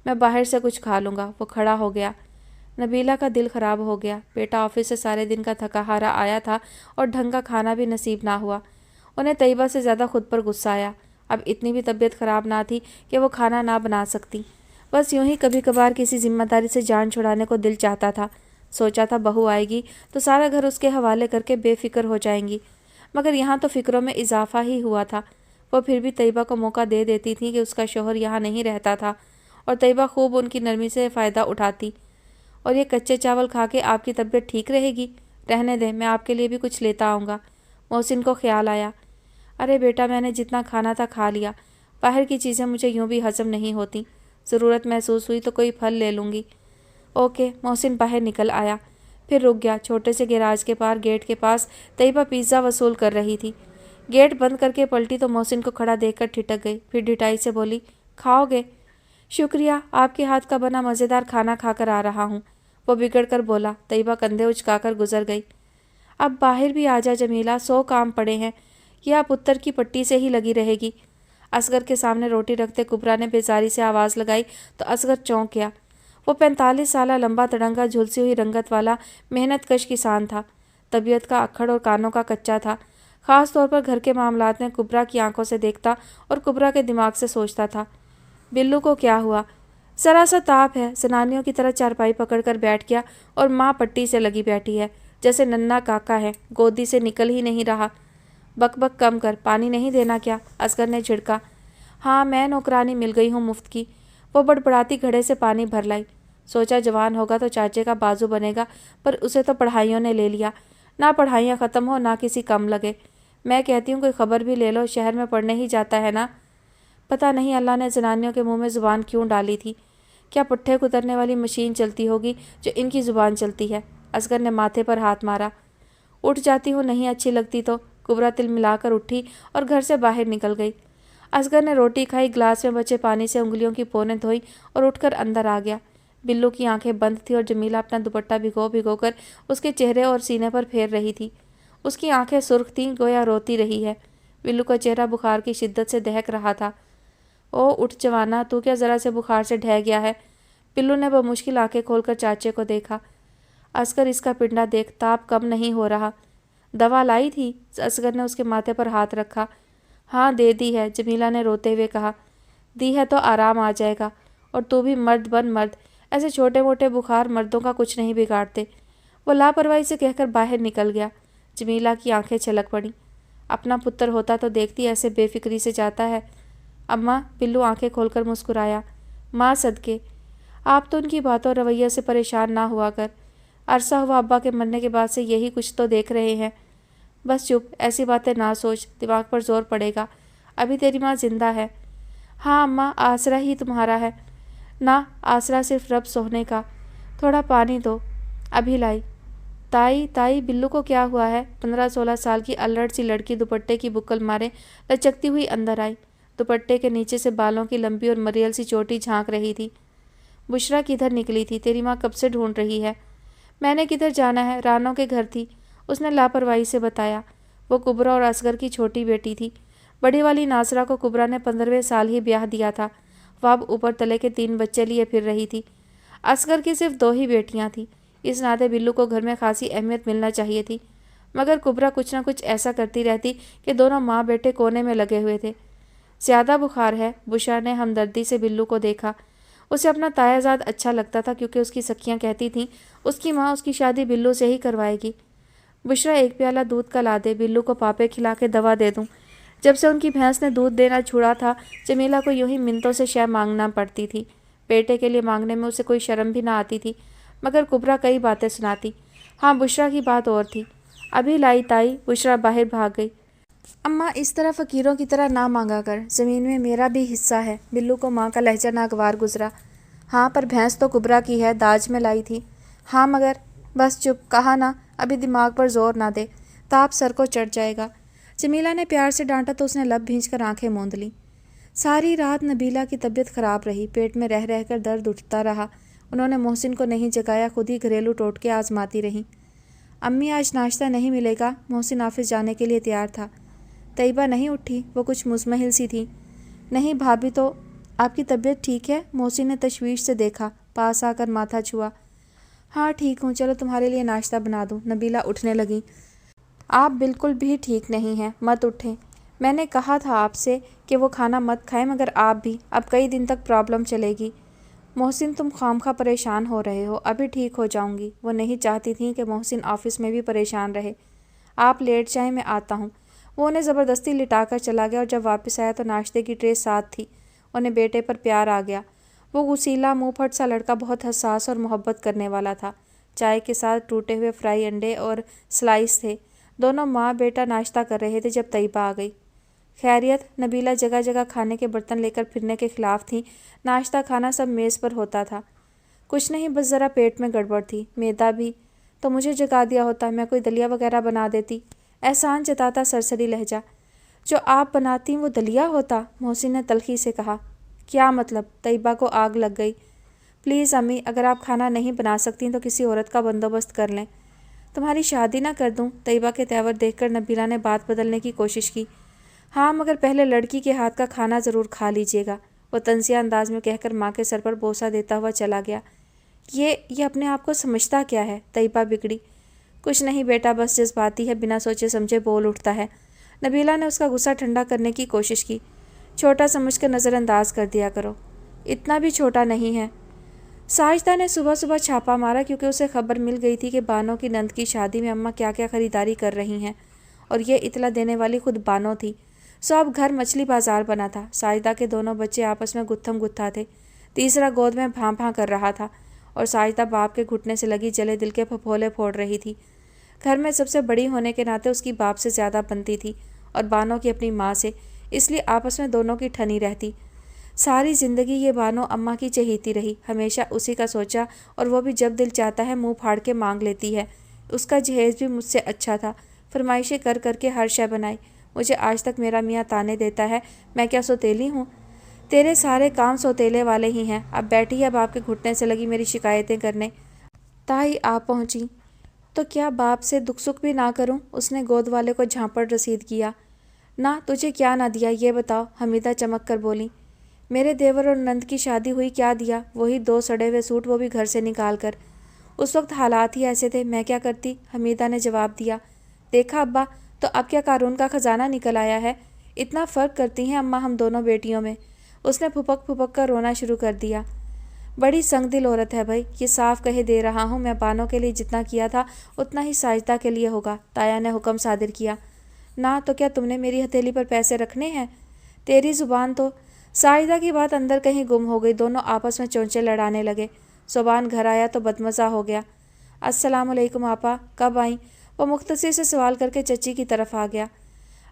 मैं बाहर से कुछ खा लूँगा। वो खड़ा हो गया। नबीला का दिल ख़राब हो गया। बेटा ऑफिस से सारे दिन का थका हारा आया था और ढंग का खाना भी नसीब ना हुआ। उन्हें तैयबा से ज़्यादा खुद पर गुस्सा आया। अब इतनी भी तबीयत ख़राब ना थी कि वो खाना ना बना सकती। बस यूं ही कभी कभार किसी जिम्मेदारी से जान छुड़ाने को दिल चाहता था। सोचा था बहू आएगी तो सारा घर उसके हवाले करके बेफिक्र हो जाएंगी, मगर यहाँ तो फिक्रों में इजाफा ही हुआ था। वो फिर भी तैयबा को मौका दे देती थी कि उसका शौहर यहाँ नहीं रहता था और तैयबा खूब उनकी नरमी से फ़ायदा उठाती। और ये कच्चे चावल खा के आपकी तबीयत ठीक रहेगी? रहने दें, मैं आपके लिए भी कुछ लेता आऊँगा। मोहसिन को ख्याल आया। अरे बेटा, मैंने जितना खाना था खा लिया, बाहर की चीज़ें मुझे यूं भी हजम नहीं होती। ज़रूरत महसूस हुई तो कोई फल ले लूँगी। ओके। मोहसिन बाहर निकल आया, फिर रुक गया। छोटे से गैराज के पार गेट के पास तैयबा पिज़्ज़ा वसूल कर रही थी। गेट बंद करके पलटी तो मोहसिन को खड़ा देखकर ठिठक गई, फिर ढिठाई से बोली, खाओगे? शुक्रिया, आपके हाथ का बना मज़ेदार खाना खाकर आ रहा हूँ। वो बिगड़ कर बोला। तैयबा कंधे उचकाकर गुजर गई। अब बाहर भी आजा जमीला, 100 काम पड़े हैं। यह आप उत्तर की पट्टी से ही लगी रहेगी। असगर के सामने रोटी रखते कुबरा ने बेजारी से आवाज़ लगाई तो असगर चौंक गया। वो 45 साल लंबा तड़ंगा झुलसी हुई रंगत वाला मेहनत कश किसान था। तबीयत का अक्खड़ और कानों का कच्चा था। ख़ास तौर पर घर के मामलात में कुबरा की आंखों से देखता और कुबरा के दिमाग से सोचता था। बिल्लू को क्या हुआ? ज़रा सा ताप है। जनानियों की तरह चारपाई पकड़कर बैठ गया और माँ पट्टी से लगी बैठी है, जैसे नन्ना काका है, गोदी से निकल ही नहीं रहा। बक बक कम कर, पानी नहीं देना क्या? असगर ने झिड़का। हाँ, मैं नौकरानी मिल गई हूँ मुफ्त की। वो बड़बड़ाती घड़े से पानी भर लाई। सोचा जवान होगा तो चाचे का बाजू बनेगा, पर उसे तो पढ़ाइयों ने ले लिया। ना पढ़ाइयाँ ख़त्म हो ना किसी कम लगे। मैं कहती हूँ कोई खबर भी ले लो, शहर में पढ़ने ही जाता है ना। पता नहीं अल्लाह ने जनानियों के मुँह में ज़ुबान क्यों डाली थी। क्या पुट्ठे कुतरने वाली मशीन चलती होगी जो इनकी ज़ुबान चलती है? असगर ने माथे पर हाथ मारा। उठ जाती हूँ, नहीं अच्छी लगती तो। कुबरा तिल मिलाकर उठी और घर से बाहर निकल गई। असगर ने रोटी खाई, गिलास में बचे पानी से उंगलियों की पोनें धोई और उठकर अंदर आ गया। बिल्लू की आंखें बंद थी और जमीला अपना दुपट्टा भिगो भिगो कर उसके चेहरे और सीने पर फेर रही थी। उसकी आंखें सुर्ख थीं, गोया रोती रही है। बिल्लू का चेहरा बुखार की शिद्दत से दहक रहा था। ओ उठ जवाना, तू क्या ज़रा से बुखार से ढह गया है? बिल्लू ने बमुश्किल आंखें खोलकर चाचे को देखा। असगर, इसका पिंडा देख, ताप कम नहीं हो रहा। दवा लाई थी? असगर ने उसके माथे पर हाथ रखा। हाँ दे दी है, जमीला ने रोते हुए कहा। दी है तो आराम आ जाएगा। और तू भी मर्द बन मर्द, ऐसे छोटे मोटे बुखार मर्दों का कुछ नहीं बिगाड़ते। वो लापरवाही से कहकर बाहर निकल गया। जमीला की आंखें छलक पड़ी। अपना पुत्र होता तो देखती ऐसे बेफिक्री से जाता है। अम्मा, बिल्लू आंखें खोलकर मुस्कुराया। माँ सदके, आप तो उनकी बातों रवैये से परेशान ना हुआ कर। अरसा हुआ अब्बा के मरने के बाद से यही कुछ तो देख रहे हैं। बस चुप, ऐसी बातें ना सोच, दिमाग पर जोर पड़ेगा। अभी तेरी माँ जिंदा है। हाँ अम्मा, आसरा ही तुम्हारा है ना। आसरा सिर्फ रब सोहने का। थोड़ा पानी दो, अभी लाई। ताई ताई, बिल्लू को क्या हुआ है? 15-16 साल की अल्लड़ सी लड़की दुपट्टे की बुक्कल मारे लचकती हुई अंदर आई। दुपट्टे के नीचे से बालों की लंबी और मरियल सी चोटी झांक रही थी। बुशरा किधर निकली थी? तेरी माँ कब से ढूंढ रही है। मैंने किधर जाना है, रानों के घर थी, उसने लापरवाही से बताया। वो कुबरा और असगर की छोटी बेटी थी। बड़ी वाली नासरा को कुबरा ने 15वें साल ही ब्याह दिया था। वह अब ऊपर तले के 3 बच्चे लिए फिर रही थी। असगर की सिर्फ 2 ही बेटियां थीं। इस नाते बिल्लू को घर में खासी अहमियत मिलना चाहिए थी, मगर कुबरा कुछ न कुछ ऐसा करती रहती कि दोनों माँ बेटे कोने में लगे हुए थे। ज़्यादा बुखार है? बुशरा ने हमदर्दी से बिल्लू को देखा। उसे अपना तायाजाद अच्छा लगता था, क्योंकि उसकी सखियाँ कहती थीं उसकी माँ उसकी शादी बिल्लू से ही करवाएगी। बुशरा एक प्याला दूध का ला दे, बिल्लू को पापे खिला के दवा दे दूँ। जब से उनकी भैंस ने दूध देना छुड़ा था, जमीला को यूं ही मिन्नतों से शय मांगना पड़ती थी। बेटे के लिए मांगने में उसे कोई शर्म भी ना आती थी, मगर कुबरा कई बातें सुनाती। हाँ, बुशरा की बात और थी। अभी लाई ताई, बुशरा बाहर भाग गई। अम्मा, इस तरह फ़कीरों की तरह ना मांगा कर, ज़मीन में मेरा भी हिस्सा है। बिल्लू को माँ का लहजा नागवार गुजरा। हाँ, पर भैंस तो कुबरा की है, दाज में लाई थी। हाँ मगर, बस चुप, कहा ना, अभी दिमाग पर जोर ना दे, ताप सर को चढ़ जाएगा। जमीला ने प्यार से डांटा तो उसने लब भींच कर आंखें मूंद लीं। सारी रात नबीला की तबीयत खराब रही, पेट में रह रहकर दर्द उठता रहा। उन्होंने मोहसिन को नहीं जगाया, खुद ही घरेलू टोटके आजमाती रहीं। अम्मी, आज नाश्ता नहीं मिलेगा। मोहसिन ऑफिस जाने के लिए तैयार था। तैयबा नहीं उठी, वो कुछ मुज़महिल सी थी। नहीं भाभी, तो आपकी तबीयत ठीक है? मोहसिन ने तशवीश से देखा, पास आकर माथा छुआ। हाँ ठीक हूँ, चलो तुम्हारे लिए नाश्ता बना दूँ। नबीला उठने लगी। आप बिल्कुल भी ठीक नहीं हैं, मत उठें। मैंने कहा था आपसे कि वो खाना मत खाएं, मगर आप भी। अब कई दिन तक प्रॉब्लम चलेगी। मोहसिन, तुम खामखा परेशान हो रहे हो, अभी ठीक हो जाऊंगी। वो नहीं चाहती थी कि मोहसिन ऑफिस में भी परेशान रहे। आप लेट जाएं, मैं आता हूँ। वो उन्हें ज़बरदस्ती लिटाकर चला गया और जब वापस आया तो नाश्ते की ट्रे साथ थी। उन्हें बेटे पर प्यार आ गया। वो गुसीला मुँह फट सा लड़का बहुत हसास और मोहब्बत करने वाला था। चाय के साथ टूटे हुए फ्राई अंडे और स्लाइस थे। दोनों माँ बेटा नाश्ता कर रहे थे जब तैयबा आ गई। खैरियत? नबीला जगह जगह खाने के बर्तन लेकर फिरने के खिलाफ थी। नाश्ता खाना सब मेज़ पर होता था। कुछ नहीं, बस ज़रा पेट में गड़बड़ थी। मैदा भी तो मुझे जगा दिया होता, मैं कोई दलिया वगैरह बना देती। एहसान जताता सरसरी लहजा। जो आप बनाती वो दलिया होता? मोहसिन ने तल्खी से कहा। क्या मतलब? तैयबा को आग लग गई। प्लीज़ अम्मी, अगर आप खाना नहीं बना सकती तो किसी औरत का बंदोबस्त कर लें। तुम्हारी शादी ना कर दूं? तैयबा के तेवर देखकर नबीला ने बात बदलने की कोशिश की। हाँ, मगर पहले लड़की के हाथ का खाना ज़रूर खा लीजिएगा, वो तंजिया अंदाज में कहकर माँ के सर पर बोसा देता हुआ चला गया। ये अपने आप को समझता क्या है? तैयबा बिगड़ी। कुछ नहीं बेटा, बस जज्बाती है, बिना सोचे समझे बोल उठता है। नबीला ने उसका गुस्सा ठंडा करने की कोशिश की। छोटा समझकर नज़रअंदाज कर दिया करो, इतना भी छोटा नहीं है। साजिदा ने सुबह सुबह छापा मारा क्योंकि उसे खबर मिल गई थी कि बानो की नंद की शादी में अम्मा क्या क्या ख़रीदारी कर रही हैं, और ये इतला देने वाली खुद बानो थी। सो अब घर मछली बाजार बना था। साजिदा के दोनों बच्चे आपस में गुत्थम गुत्था थे। तीसरा गोद में भां भां कर रहा था और साजिदा बाप के घुटने से लगी जले दिल के फफोले फोड़ रही थी। घर में सबसे बड़ी होने के नाते उसकी बाप से ज़्यादा बनती थी और बानो की अपनी माँ से, इसलिए आपस में दोनों की ठनी रहती। सारी ज़िंदगी ये बानो अम्मा की चहेती रही, हमेशा उसी का सोचा, और वो भी जब दिल चाहता है मुंह फाड़ के मांग लेती है। उसका जहेज़ भी मुझसे अच्छा था, फरमाइशें कर करके हर शय बनाई। मुझे आज तक मेरा मियाँ ताने देता है, मैं क्या सौतेली हूँ? तेरे सारे काम सौतेले वाले ही हैं। अब बैठी है बाप के घुटने से लगी मेरी शिकायतें करने। ताई आ पहुँची तो क्या बाप से दुख सुख भी ना करूं? उसने गोद वाले को झांपड़ रसीद किया। ना, तुझे क्या ना दिया ये बताओ? हमीदा चमक कर बोली। मेरे देवर और नंद की शादी हुई, क्या दिया? वही 2 सड़े हुए सूट, वो भी घर से निकाल कर। उस वक्त हालात ही ऐसे थे, मैं क्या करती? हमीदा ने जवाब दिया। देखा अब्बा, तो अब क्या कारून का खजाना निकल आया है? इतना फ़र्क करती हैं अम्मा हम दोनों बेटियों में। उसने फुपक फुपक कर रोना शुरू कर दिया। बड़ी संगदिल औरत है भाई, ये साफ कहे दे रहा हूँ। मैं बानों के लिए जितना किया था उतना ही साजिदा के लिए होगा। ताया ने हुक्म सादिर किया। ना, तो क्या तुमने मेरी हथेली पर पैसे रखने हैं? तेरी ज़ुबान तो। साजिदा की बात अंदर कहीं गुम हो गई। दोनों आपस में चोंचे लड़ाने लगे। सुबान घर आया तो बदमज़ा हो गया। अस्सलाम वालेकुम आपा, कब आई? वो मुख्तसर से सवाल करके चची की तरफ आ गया।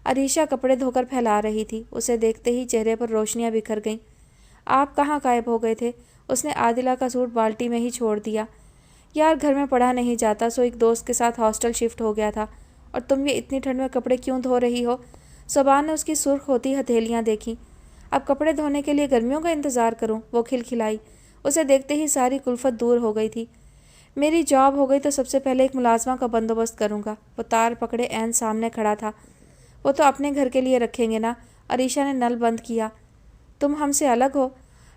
अरीशा कपड़े धोकर फैला रही थी। उसे देखते ही चेहरे पर रोशनियाँ बिखर गईं। आप कहाँ गायब हो गए थे? उसने आदिला का सूट बाल्टी में ही छोड़ दिया। यार, घर में पढ़ा नहीं जाता, सो एक दोस्त के साथ हॉस्टल शिफ्ट हो गया था। और तुम ये इतनी ठंड में कपड़े क्यों धो रही हो? सुबान ने उसकी सुर्ख होती हथेलियाँ देखीं। अब कपड़े धोने के लिए गर्मियों का इंतज़ार करूं? वो खिलखिलाई। उसे देखते ही सारी कुल्फत दूर हो गई थी। मेरी जॉब हो गई तो सबसे पहले एक मुलाजमा का बंदोबस्त करूंगा। वो तार पकड़े ऐन सामने खड़ा था। वो तो अपने घर के लिए रखेंगे ना? अरीशा ने नल बंद किया। तुम हमसे अलग हो?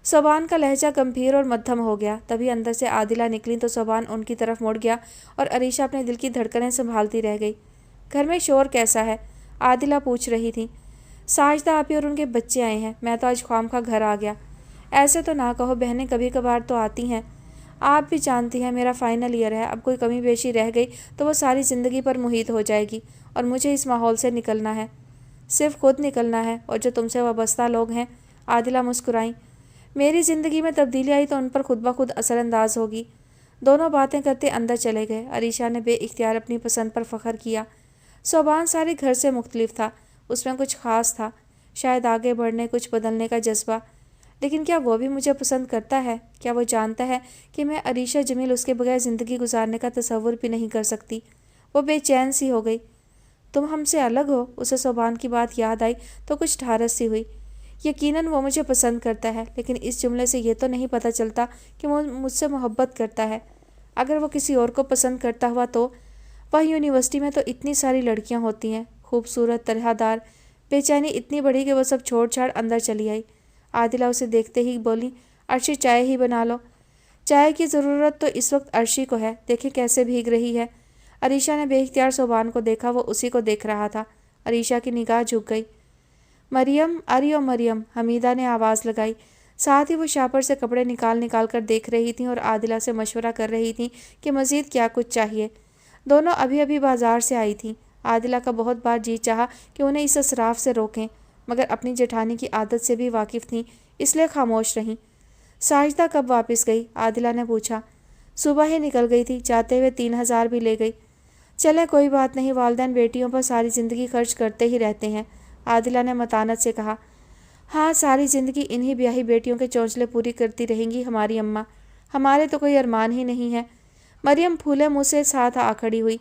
सोबान का लहजा गंभीर और मध्यम हो गया। तभी अंदर से आदिला निकली तो सोबान उनकी तरफ मुड़ गया और अरीशा अपने दिल की धड़कनें संभालती रह गई। घर में शोर कैसा है? आदिला पूछ रही थी। साजिदा आपी और उनके बच्चे आए हैं, मैं तो आज ख्वाम का घर आ गया। ऐसे तो ना कहो, बहनें कभी कभार तो आती हैं। آپ بھی جانتی ہیں میرا فائنل ایئر ہے، اب کوئی کمی بیشی رہ گئی تو وہ ساری زندگی پر محیط ہو جائے گی، اور مجھے اس ماحول سے نکلنا ہے، صرف خود نکلنا ہے، اور جو تم سے وابستہ لوگ ہیں۔ عادلہ مسکرائیں۔ میری زندگی میں تبدیلی آئی تو ان پر خود بخود اثر انداز ہوگی۔ دونوں باتیں کرتے اندر چلے گئے۔ عریشہ نے بے اختیار اپنی پسند پر فخر کیا۔ صوبان سارے گھر سے مختلف تھا، اس میں کچھ خاص تھا، شاید آگے بڑھنے، کچھ بدلنے کا جذبہ۔ لیکن کیا وہ بھی مجھے پسند کرتا ہے؟ کیا وہ جانتا ہے کہ میں عریشہ جمیل اس کے بغیر زندگی گزارنے کا تصور بھی نہیں کر سکتی؟ وہ بے چین سی ہو گئی۔ تم ہم سے الگ ہو؟ اسے صوبان کی بات یاد آئی تو کچھ ڈھارس سی ہوئی۔ یقیناً وہ مجھے پسند کرتا ہے، لیکن اس جملے سے یہ تو نہیں پتہ چلتا کہ وہ مجھ سے محبت کرتا ہے۔ اگر وہ کسی اور کو پسند کرتا ہوا تو؟ وہاں یونیورسٹی میں تو اتنی ساری لڑکیاں ہوتی ہیں، خوبصورت، طرح دار۔ بے چینی اتنی بڑھی کہ وہ سب چھوڑ چھاڑ اندر چلی آئی۔ عادلہ اسے دیکھتے ہی بولی، عرشی چائے ہی بنا لو۔ چائے کی ضرورت تو اس وقت عرشی کو ہے، دیکھیں کیسے بھیگ رہی ہے۔ عریشہ نے بے اختیار صوبان کو دیکھا، وہ اسی کو دیکھ رہا تھا۔ عریشہ کی نگاہ جھک گئی۔ مریم، ارے او مریم، حمیدہ نے آواز لگائی۔ ساتھ ہی وہ شاپر سے کپڑے نکال کر دیکھ رہی تھیں اور عادلہ سے مشورہ کر رہی تھیں کہ مزید کیا کچھ چاہیے۔ دونوں ابھی بازار سے آئی تھیں۔ عادلہ کا بہت بار جی چاہا کہ انہیں اس اسراف سے روکیں، مگر اپنی جیٹھانی کی عادت سے بھی واقف تھیں، اس لیے خاموش رہیں۔ ساجدہ کب واپس گئی؟ عادلہ نے پوچھا۔ صبح ہی نکل گئی تھی، جاتے ہوئے 3000 بھی لے گئی۔ چلیں کوئی بات نہیں، والدین بیٹیوں پر ساری زندگی خرچ کرتے ہی رہتے ہیں، عادلہ نے متانت سے کہا۔ ہاں، ساری زندگی انہی بیاہی بیٹیوں کے چونچلے پوری کرتی رہیں گی ہماری اماں، ہمارے تو کوئی ارمان ہی نہیں ہے۔ مریم پھولے منہ سے ساتھ آ کھڑی ہوئی۔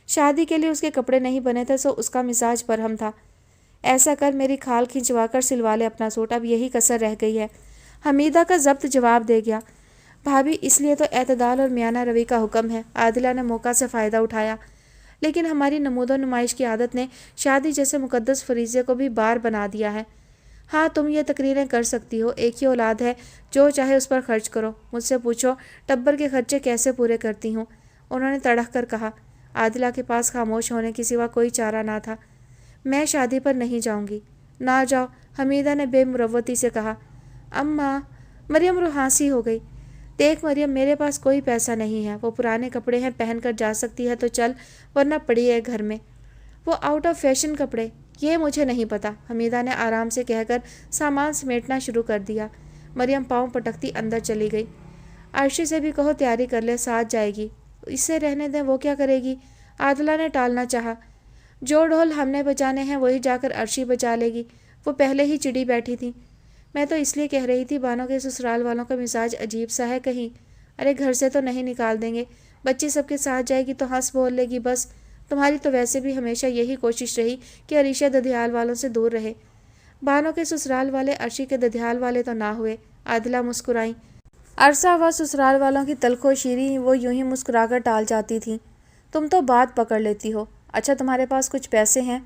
شادی کے لیے اس کے کپڑے نہیں بنے تھے سو اس کا مزاج برہم تھا۔ ایسا کر میری کھال کھنچوا کر سلوا لے اپنا سوٹ، اب یہی کسر رہ گئی ہے۔ حمیدہ کا ضبط جواب دے گیا۔ بھابھی، اس لیے تو اعتدال اور میانہ روی کا حکم ہے، عادلہ نے موقع سے فائدہ اٹھایا۔ لیکن ہماری نمود و نمائش کی عادت نے شادی جیسے مقدس فریضے کو بھی بار بنا دیا ہے۔ ہاں، تم یہ تقریریں کر سکتی ہو، ایک ہی اولاد ہے، جو چاہے اس پر خرچ کرو، مجھ سے پوچھو ٹبر کے خرچے کیسے پورے کرتی ہوں، انہوں نے تڑح کر کہا۔ عادلہ کے پاس خاموش ہونے کے سوا کوئی چارہ نہ تھا۔ میں شادی پر نہیں جاؤں گی۔ نہ جاؤ، حمیدہ نے بے مروتی سے کہا۔ اماں، مریم روحانسی ہو گئی۔ دیکھ مریم، میرے پاس کوئی پیسہ نہیں ہے، وہ پرانے کپڑے ہیں، پہن کر جا سکتی ہے تو چل، ورنہ پڑی ہے گھر میں۔ وہ آؤٹ آف فیشن کپڑے؟ یہ مجھے نہیں پتا، حمیدہ نے آرام سے کہہ کر سامان سمیٹنا شروع کر دیا۔ مریم پاؤں پٹکتی اندر چلی گئی۔ عرشی سے بھی کہو تیاری کر لے، ساتھ جائے گی۔ اسے رہنے دیں، وہ کیا کرے گی؟ عادلہ نے ٹالنا چاہا۔ جو ڈھول ہم نے بجانے ہیں وہی جا کر عرشی بجا لے گی، وہ پہلے ہی چڑی بیٹھی تھی۔ میں تو اس لیے کہہ رہی تھی، بانو کے سسرال والوں کا مزاج عجیب سا ہے کہیں۔ ارے گھر سے تو نہیں نکال دیں گے، بچی سب کے ساتھ جائے گی تو ہنس بول لے گی بس۔ تمہاری تو ویسے بھی ہمیشہ یہی کوشش رہی کہ عریشہ ددھیال والوں سے دور رہے۔ بانو کے سسرال والے عرشی کے ددھیال والے تو نہ ہوئے، عادلہ مسکرائیں۔ عرصہ ہوا سسرال والوں کی تلخ و شیریں وہ یوں ہی مسکرا کر ٹال جاتی تھیں۔ تم تو بات پکڑ لیتی ہو۔ اچھا، تمہارے پاس کچھ پیسے ہیں؟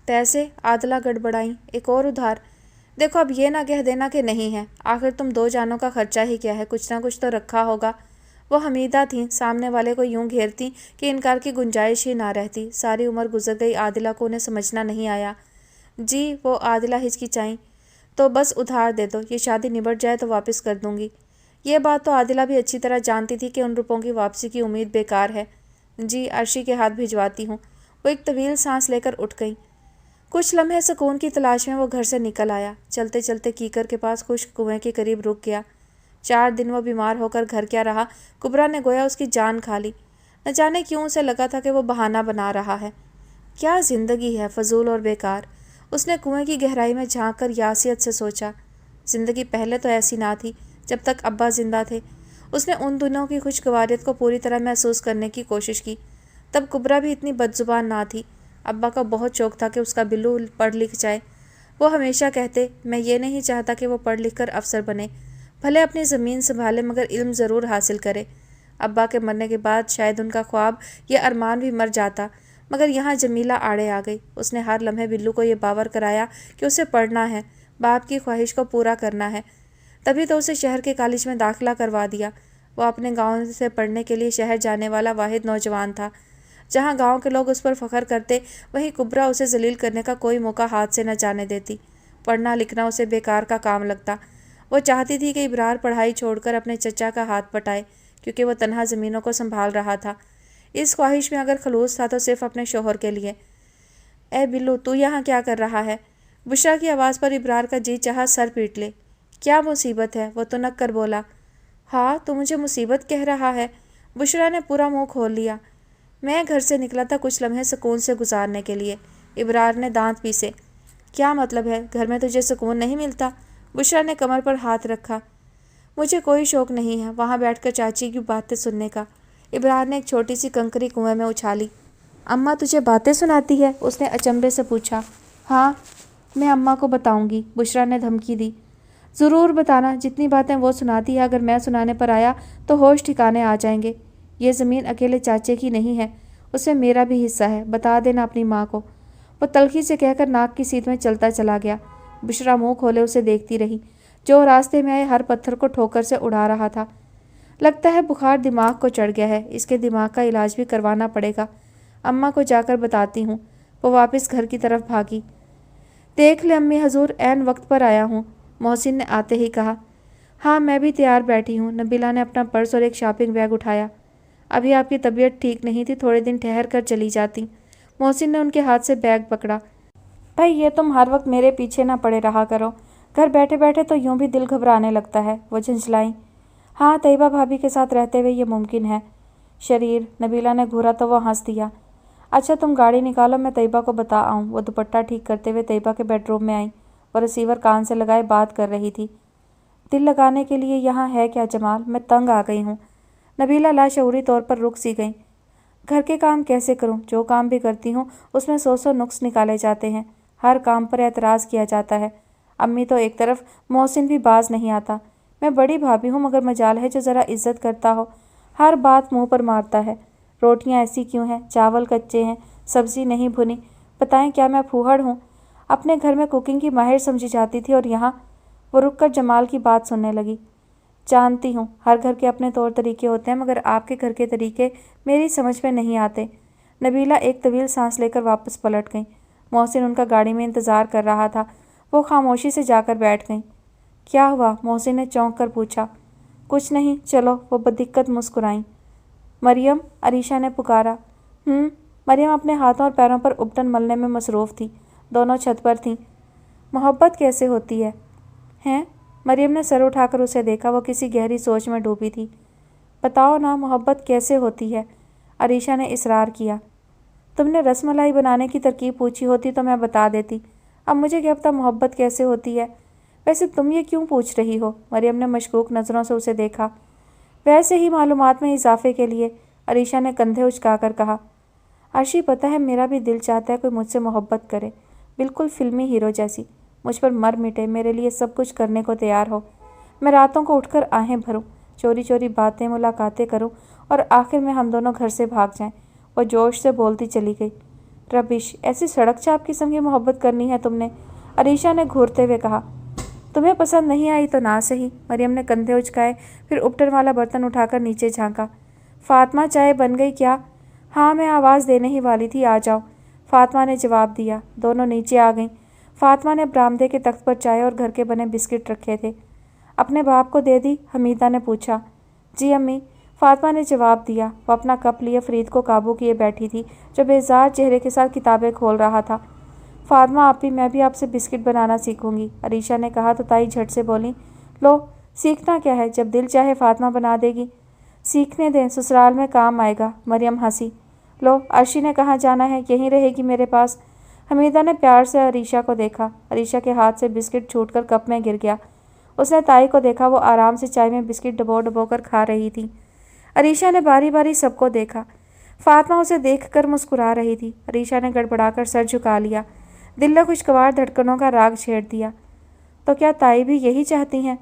پیسے؟ عادلہ گڑبڑائیں۔ ایک اور ادھار؟ دیکھو، اب یہ نہ کہہ دینا کہ نہیں ہے، آخر تم دو جانوں کا خرچہ ہی کیا ہے، کچھ نہ کچھ تو رکھا ہوگا۔ وہ حمیدہ تھیں، سامنے والے کو یوں گھیرتی کہ انکار کی گنجائش ہی نہ رہتی۔ ساری عمر گزر گئی، عادلہ کو انہیں سمجھنا نہیں آیا۔ جی، وہ عادلہ ہچکچائیں۔ تو بس ادھار دے دو، یہ شادی نبٹ جائے تو واپس کر دوں گی۔ یہ بات تو عادلہ بھی اچھی طرح جانتی تھی کہ ان روپوں کی واپسی کی امید بیکار ہے۔ جی، عرشی کے ہاتھ بھجواتی ہوں۔ وہ ایک طویل سانس لے کر اٹھ گئی۔ کچھ لمحے سکون کی تلاش میں وہ گھر سے نکل آیا، چلتے چلتے کیکر کے پاس خشک کنویں کے قریب رک گیا۔ 4 دن وہ بیمار ہو کر گھر کیا رہا، کبرا نے گویا اس کی جان کھا لی۔ نہ جانے کیوں اسے لگا تھا کہ وہ بہانہ بنا رہا ہے۔ کیا زندگی ہے، فضول اور بیکار۔ اس نے کنویں کی گہرائی میں جھانک کر یاسیت سے سوچا۔ زندگی پہلے تو ایسی نہ تھی جب تک ابا زندہ تھے۔ اس نے ان دنوں کی خوشگواریت کو پوری طرح محسوس کرنے کی کوشش کی۔ تب کبرا بھی اتنی بدزبان نہ تھی۔ ابا کا بہت شوق تھا کہ اس کا بلو پڑھ لکھ جائے۔ وہ ہمیشہ کہتے، میں یہ نہیں چاہتا کہ وہ پڑھ لکھ کر افسر بنے، بھلے اپنی زمین سنبھالے مگر علم ضرور حاصل کرے۔ ابا کے مرنے کے بعد شاید ان کا خواب یہ ارمان بھی مر جاتا، مگر یہاں جمیلہ آڑے آ گئی۔ اس نے ہر لمحے بلو کو یہ باور کرایا کہ اسے پڑھنا ہے، باپ کی خواہش کو پورا کرنا ہے۔ تبھی تو اسے شہر کے کالج میں داخلہ کروا دیا۔ وہ اپنے گاؤں سے پڑھنے کے لیے شہر جانے والا واحد نوجوان تھا۔ جہاں گاؤں کے لوگ اس پر فخر کرتے، وہیں کبرا اسے ذلیل کرنے کا کوئی موقع ہاتھ سے نہ جانے دیتی۔ پڑھنا لکھنا اسے بیکار کا کام لگتا۔ وہ چاہتی تھی کہ ابرار پڑھائی چھوڑ کر اپنے چچا کا ہاتھ پٹائے، क्योंकि वो तन्हा ज़मीनों को संभाल रहा था। इस ख्वाहिश में अगर खलूस था तो सिर्फ अपने शोहर के लिए। ए बिल्लू, तू यहाँ क्या कर रहा है? बुशरा की आवाज़ पर इब्रार का जी चाहा सर पीट ले। क्या मुसीबत है? वो तुनक कर बोला। हाँ, तू मुझे मुसीबत कह रहा है? बुशरा ने पूरा मुंह खोल लिया। मैं घर से निकला था कुछ लम्हे सुकून से गुजारने के लिए। इब्रार ने दांत पीसे। क्या मतलब है? घर में तुझे सुकून नहीं मिलता? बुशरा ने कमर पर हाथ रखा। मुझे कोई शौक नहीं है वहाँ बैठकर चाची की बातें सुनने का। इब्रार ने एक छोटी सी कंकरी कुएं में उछाली। अम्मा तुझे बातें सुनाती है? उसने अचंभे से पूछा। हाँ, मैं अम्मा को बताऊंगी, बुशरा ने धमकी दी। ज़रूर बताना, जितनी बातें वो सुनाती है अगर मैं सुनाने पर आया तो होश ठिकाने आ जाएंगे। ये ज़मीन अकेले चाचे की नहीं है, उसमें मेरा भी हिस्सा है, बता देना अपनी माँ को। वो तलखी से कहकर नाक की सीध में चलता चला गया। बुशरा मुँह खोले उसे देखती रही, जो रास्ते में आए हर पत्थर को ठोकर से उड़ा रहा था। लगता है बुखार दिमाग को चढ़ गया है, इसके दिमाग का इलाज भी करवाना पड़ेगा। अम्मा को जाकर बताती हूँ। वो वापस घर की तरफ भागी। देख ले अम्मी हजूर, ऐन वक्त पर आया हूँ, मोहसिन ने आते ही कहा। हाँ, मैं भी तैयार बैठी हूँ। नबीला ने अपना पर्स और एक शॉपिंग बैग उठाया। अभी आपकी तबीयत ठीक नहीं थी, थोड़े दिन ठहर कर चली जाती। मोहसिन ने उनके हाथ से बैग पकड़ा। भाई, ये तुम हर वक्त मेरे पीछे ना पड़े रहा करो, घर बैठे बैठे तो यूं भी दिल घबराने लगता है, वो झंझलाई। हाँ, तैयबा भाभी के साथ रहते हुए ये मुमकिन है। शरीर, नबीला ने घूरा तो वो हंस दिया। अच्छा, तुम गाड़ी निकालो, मैं तैयबा को बता आऊँ। वो दुपट्टा ठीक करते हुए तैयबा के बेडरूम में आई। वो रिसीवर कान से लगाए बात कर रही थी। दिल लगाने के लिए यहाँ है क्या जमाल? मैं तंग आ गई हूँ। नबीला लाशऊरी तौर पर रुक सी गई। घर के काम कैसे करूँ? जो काम भी करती हूँ उसमें 100 नुक्स निकाले जाते हैं, हर काम पर एतराज़ किया जाता है। अम्मी तो एक तरफ, मोहसिन भी बाज नहीं आता। मैं बड़ी भाभी हूँ मगर मजाल है जो ज़रा इज्जत करता हो, हर बात मुंह पर मारता है। रोटियाँ ऐसी क्यों हैं? चावल कच्चे हैं, सब्ज़ी नहीं भुनी। बताएं क्या मैं फूहड़ हूँ? अपने घर में कुकिंग की माहिर समझी जाती थी और यहाँ। वो रुक कर जमाल की बात सुनने लगी। जानती हूँ हर घर के अपने तौर तरीके होते हैं, मगर आपके घर के तरीके मेरी समझ में नहीं आते। नबीला एक तवील सांस लेकर वापस पलट गई। मोहसिन उनका गाड़ी में इंतज़ार कर रहा था। वो खामोशी से जाकर बैठ गई। क्या हुआ? मोहसिन ने चौंक कर पूछा। कुछ नहीं, चलो। वो बदिक्कत मुस्कुराई। मरियम, अरीशा ने पुकारा। मरियम अपने हाथों और पैरों पर उपटन मलने में मसरूफ़ थी। दोनों छत पर थीं। मोहब्बत कैसे होती है? हैं? मरियम ने सर उठाकर उसे देखा। वो किसी गहरी सोच में डूबी थी। बताओ ना, मोहब्बत कैसे होती है? अरीशा ने इसरार किया। तुमने रसमलाई बनाने की तरकीब पूछी होती तो मैं बता देती। अब मुझे क्या पता मोहब्बत कैसे होती है। वैसे तुम ये क्यों पूछ रही हो? मरियम ने मशकूक नज़रों से उसे देखा। वैसे ही मालूमात में इजाफे के लिए, अरीशा ने कंधे उचकाकर कहा। अर्शी, पता है मेरा भी दिल चाहता है कोई मुझसे मोहब्बत करे, बिल्कुल फिल्मी हीरो जैसी, मुझ पर मर मिटे, मेरे लिए सब कुछ करने को तैयार हो। मैं रातों को उठकर आहें भरूं, चोरी चोरी बातें मुलाकातें करूं और आखिर में हम दोनों घर से भाग जाएं। वो जोश से बोलती चली गई। रबिश, ऐसी सड़क चाप किस्म की मोहब्बत करनी है तुमने? अरीशा ने घूरते हुए कहा। तुम्हें पसंद नहीं आई तो ना सही। मरियम ने कंधे उचकाए, फिर उपटन वाला बर्तन उठाकर नीचे झांका। फातिमा, चाय बन गई क्या? हाँ, मैं आवाज़ देने ही वाली थी, आ जाओ, फातिमा ने जवाब दिया। दोनों नीचे आ गईं। फातिमा ने बरामदे के तख्त पर चाय और घर के बने बिस्किट रखे थे। अपने बाप को दे दी? हमीदा ने पूछा। जी अम्मी, फातिमा ने जवाब दिया। वो अपना कप लिए फरीद को काबू किए बैठी थी, जो बेजार चेहरे के साथ किताबें खोल रहा था। फातिमा आपी, मैं भी आपसे बिस्किट बनाना सीखूंगी, अरीशा ने कहा तो ताई झट से बोली। लो, सीखना क्या है, जब दिल चाहे फातिमा बना देगी। सीखने दें, ससुराल में काम आएगा। मरियम हंसी। लो, अर्शी ने कहाँ जाना है? यहीं रहेगी मेरे पास। हमीदा ने प्यार से अरीशा को देखा। अरीशा के हाथ से बिस्किट छूटकर कप में गिर गया। उसने ताई को देखा, वो आराम से चाय में बिस्किट डबो डबो कर खा रही थी। अरीशा ने बारी बारी सबको देखा। फातिमा उसे देखकर मुस्कुरा रही थी। अरीशा ने गड़बड़ाकर सर झुका लिया। दिल ने खुशगवार धड़कनों का राग छेड़ दिया। तो क्या ताई भी यही चाहती हैं?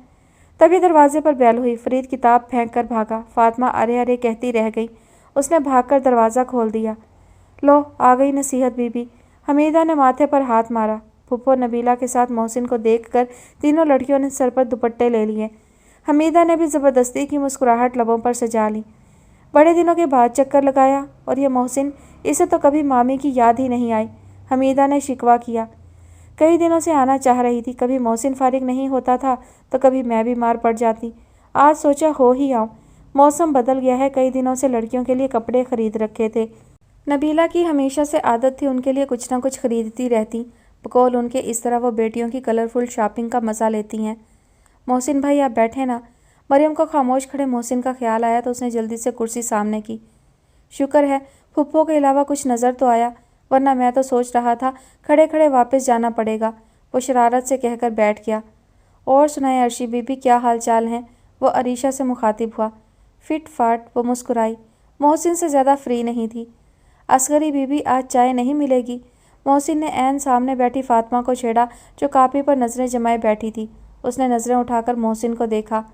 तभी दरवाजे पर बेल हुई। फरीद किताब फेंक कर भागा। फातिमा अरे अरे कहती रह गई। उसने भागकर दरवाज़ा खोल दिया। लो, आ गई नसीहत बीबी। हमीदा ने माथे पर हाथ मारा। फुप्पो नबीला के साथ मोहसिन को देखकर तीनों लड़कियों ने सर पर दुपट्टे ले लिए। हमीदा ने भी ज़बरदस्ती की मुस्कुराहट लबों पर सजा ली। बड़े दिनों के बाद चक्कर लगाया, और ये मोहसिन, इसे तो कभी मामी की याद ही नहीं आई। हमीदा ने शिकवा किया। कई दिनों से आना चाह रही थी, कभी मोहसिन फारिग नहीं होता था तो कभी मैं बीमार पड़ जाती। आज सोचा हो ही आऊँ। मौसम बदल गया है, कई दिनों से लड़कियों के लिए कपड़े खरीद रखे थे। नबीला की हमेशा से आदत थी उनके लिए कुछ ना कुछ खरीदती रहती। बकौल उनके इस तरह वो बेटियों की कलरफुल शॉपिंग का मज़ा लेती हैं। मोहसिन भाई आप बैठे ना। मरियम को खामोश खड़े मोहसिन का ख्याल आया तो उसने जल्दी से कुर्सी सामने की। शुक्र है फुप्पो के अलावा कुछ नज़र तो आया, वरना मैं तो सोच रहा था खड़े खड़े वापस जाना पड़ेगा। वो शरारत से कहकर बैठ गया। और सुनाए अर्शी बीबी, क्या हाल चाल हैं? वो अरीशा से मुखातिब हुआ। फिट फाट वो मुस्कुराई। मोहसिन से ज़्यादा फ्री नहीं थी। असगरी बीबी आज चाय नहीं मिलेगी? मोहसिन ने ऐन सामने बैठी फातिमा को छेड़ा जो कापी पर नज़रें जमाए बैठी थी। उसने नज़रें उठाकर मोहसिन को देखा।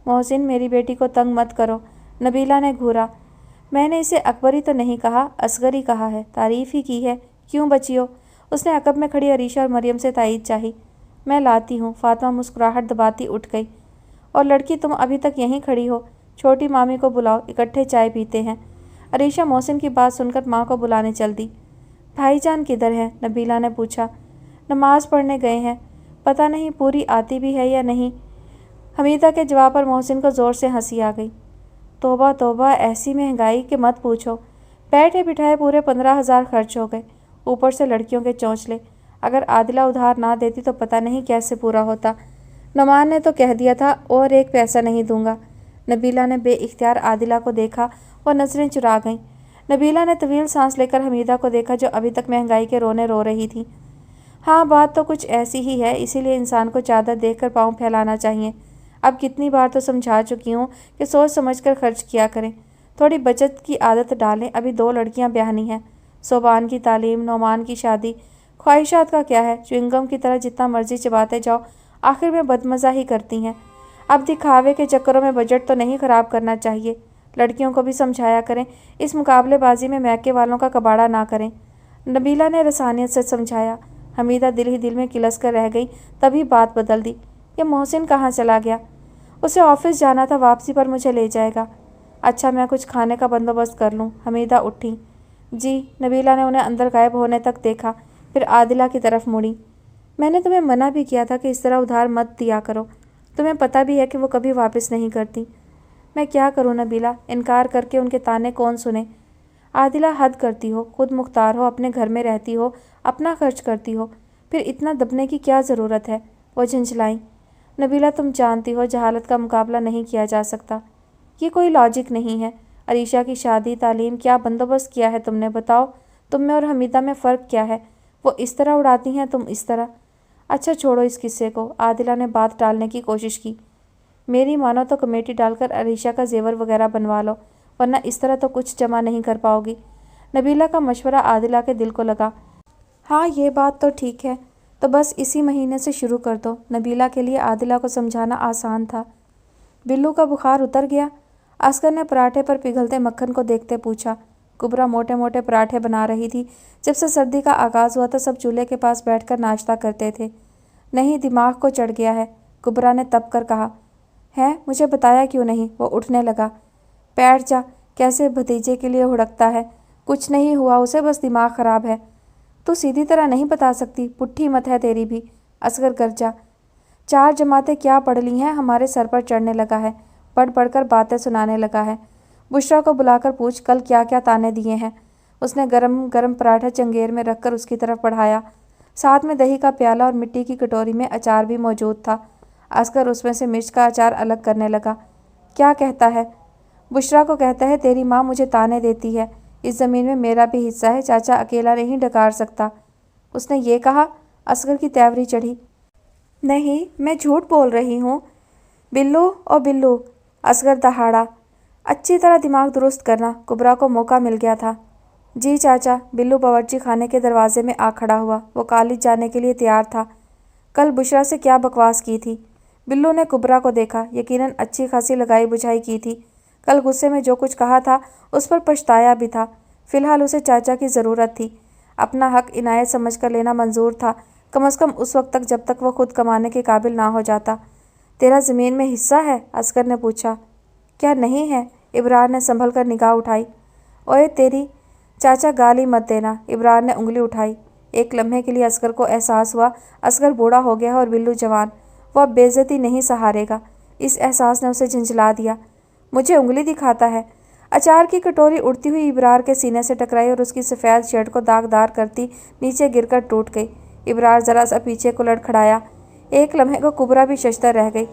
मोहसिन मेरी बेटी को तंग मत करो। नबीला ने घूरा। मैंने इसे अकबरी तो नहीं कहा, असगरी कहा है, तारीफ़ ही की है। क्यों बचियो? उसने अकब में खड़ी अरीशा और मरियम से तायीद चाही। मैं लाती हूँ। फातिमा मुस्कुराहट दबाती उठ गई। और लड़की तुम अभी तक यहीं खड़ी हो? छोटी मामी को बुलाओ, इकट्ठे चाय पीते हैं। अरीशा मोहसिन की बात सुनकर माँ को बुलाने चल दी। भाईजान किधर हैं? नबीला ने पूछा। नमाज पढ़ने गए हैं। पता नहीं पूरी आती भी है या नहीं। हमीदा के जवाब पर मोहसिन को ज़ोर से हंसी आ गई। तोबा तोबा, ऐसी महंगाई कि मत पूछो। बैठे बिठाए पूरे 15,000 खर्च हो गए, ऊपर से लड़कियों के चौंचले। अगर आदिला उधार ना देती तो पता नहीं कैसे पूरा होता। नमान ने तो कह दिया था और एक पैसा नहीं दूंगा। नबीला ने बेइख्तियार आदिला को देखा, वो नज़रें चुरा गईं। नबीला ने तवील सांस लेकर हमीदा को देखा जो अभी तक महंगाई के रोने रो रही थी। हाँ, बात तो कुछ ऐसी ही है, इसीलिए इंसान को चादर देखकर पाँव फैलाना चाहिए। अब कितनी बार तो समझा चुकी हूँ कि सोच समझकर खर्च किया करें, थोड़ी बचत की आदत डालें। अभी 2 लड़कियाँ ब्याहनी हैं, सोबान की तालीम, नोमान की शादी। ख्वाहिशात का क्या है, च्युइंगम की तरह जितना मर्जी चबाते जाओ, आखिर में बदमज़ा ही करती हैं। अब दिखावे के चक्करों में बजट तो नहीं ख़राब करना चाहिए। लड़कियों को भी समझाया करें, इस मुकाबलेबाजी में मैके वालों का कबाड़ा ना करें। नबीला ने रसानियत से समझाया। हमीदा दिल ही दिल में किलस कर रह गई। तभी बात बदल दी। ये मोहसिन कहाँ चला गया? उसे ऑफिस जाना था, वापसी पर मुझे ले जाएगा। अच्छा, मैं कुछ खाने का बंदोबस्त कर लूँ। हमीदा उठी। जी। नबीला ने उन्हें अंदर गायब होने तक देखा, फिर आदिला की तरफ मुड़ी। मैंने तुम्हें मना भी किया था कि इस तरह उधार मत दिया करो। तुम्हें पता भी है कि वो कभी वापस नहीं करती। मैं क्या करूँ नबीला, इनकार करके उनके ताने कौन सुने। आदिला, हद करती हो, खुद मुख्तार हो, अपने घर में रहती हो, अपना खर्च करती हो, फिर इतना दबने की क्या ज़रूरत है? वो झंझलाई। नबीला, तुम जानती हो जहालत का मुकाबला नहीं किया जा सकता। ये कोई लॉजिक नहीं है। अरीशा की शादी, तालीम, क्या बंदोबस्त किया है तुमने? बताओ, तुम में और हमीदा में फ़र्क क्या है? वो इस तरह उड़ाती हैं, तुम इस तरह। अच्छा छोड़ो इस किस्से को। आदिला ने बात टालने की कोशिश की। मेरी मानो तो कमेटी डालकर अरीशा का जेवर वगैरह बनवा लो, वरना इस तरह तो कुछ जमा नहीं कर पाओगी। नबीला का मशवरा आदिला के दिल को लगा। हाँ, ये बात तो ठीक है, तो बस इसी महीने से शुरू कर दो। नबीला के लिए आदिला को समझाना आसान था। बिल्लू का बुखार उतर गया? अस्कर ने पराठे पर पिघलते मक्खन को देखते पूछा। कुबरा मोटे मोटे पराठे बना रही थी। जब से सर्दी का आगाज़ हुआ तो सब चूल्हे के पास बैठकर नाश्ता करते थे। नहीं, दिमाग को चढ़ गया है, कुबरा ने तप कर कहा। है, मुझे बताया क्यों नहीं? वो उठने लगा। बैठ जा, कैसे भतीजे के लिए हुड़कता है। कुछ नहीं हुआ उसे, बस दिमाग ख़राब है। तू सीधी तरह नहीं बता सकती, पुट्ठी मत है तेरी भी। असगर गरजा। 4 जमातें क्या पढ़ ली हैं, हमारे सर पर चढ़ने लगा है, पढ़ पढ़ कर बातें सुनाने लगा है। बुशरा को बुलाकर पूछ कल क्या क्या ताने दिए हैं। उसने गरम गरम पराठा चंगेर में रखकर उसकी तरफ बढ़ाया। साथ में दही का प्याला और मिट्टी की कटोरी में अचार भी मौजूद था। असगर उसमें से मिर्च का अचार अलग करने लगा। क्या कहता है? बुशरा को कहता है तेरी माँ मुझे ताने देती है, इस ज़मीन में मेरा भी हिस्सा है, चाचा अकेला नहीं डकार सकता। उसने ये कहा? असगर की तैवरी चढ़ी। नहीं, मैं झूठ बोल रही हूँ। बिल्लू और बिल्लू, असगर दहाड़ा। अच्छी तरह दिमाग दुरुस्त करना। कुबरा को मौका मिल गया था। जी चाचा। बिल्लू बावर्ची खाने के दरवाजे में आ खड़ा हुआ। वो कॉलेज जाने के लिए तैयार था। कल बुशरा से क्या बकवास की थी? बिल्लू ने कुबरा को देखा। यकीनन अच्छी खासी लगाई बुझाई की थी। कल गुस्से में जो कुछ कहा था उस पर पछताया भी था। फिलहाल उसे चाचा की ज़रूरत थी। अपना हक इनायत समझ कर लेना मंजूर था, कम अज़ कम उस वक्त तक जब तक वो खुद कमाने के काबिल ना हो जाता। तेरा ज़मीन में हिस्सा है? असगर ने पूछा। क्या नहीं है? इब्रार ने संभल कर निगाह उठाई। ओए तेरी, चाचा गाली मत देना। इब्रार ने उंगली उठाई। एक लम्हे के लिए असगर को एहसास हुआ असगर बूढ़ा हो गया है और बिल्लू जवान। वो अब बेइज्जती नहीं सहारेगा। इस एहसास ने उसे झंझला दिया। मुझे उंगली दिखाता है। अचार की कटोरी उड़ती हुई इब्रार के सीने से टकराई और उसकी सफ़ेद शर्ट को दागदार करती नीचे गिरकर टूट गई। इब्रार ज़रा सा पीछे को लड़खड़ाया। एक लम्हे को कुबरा भी शशदर रह गई।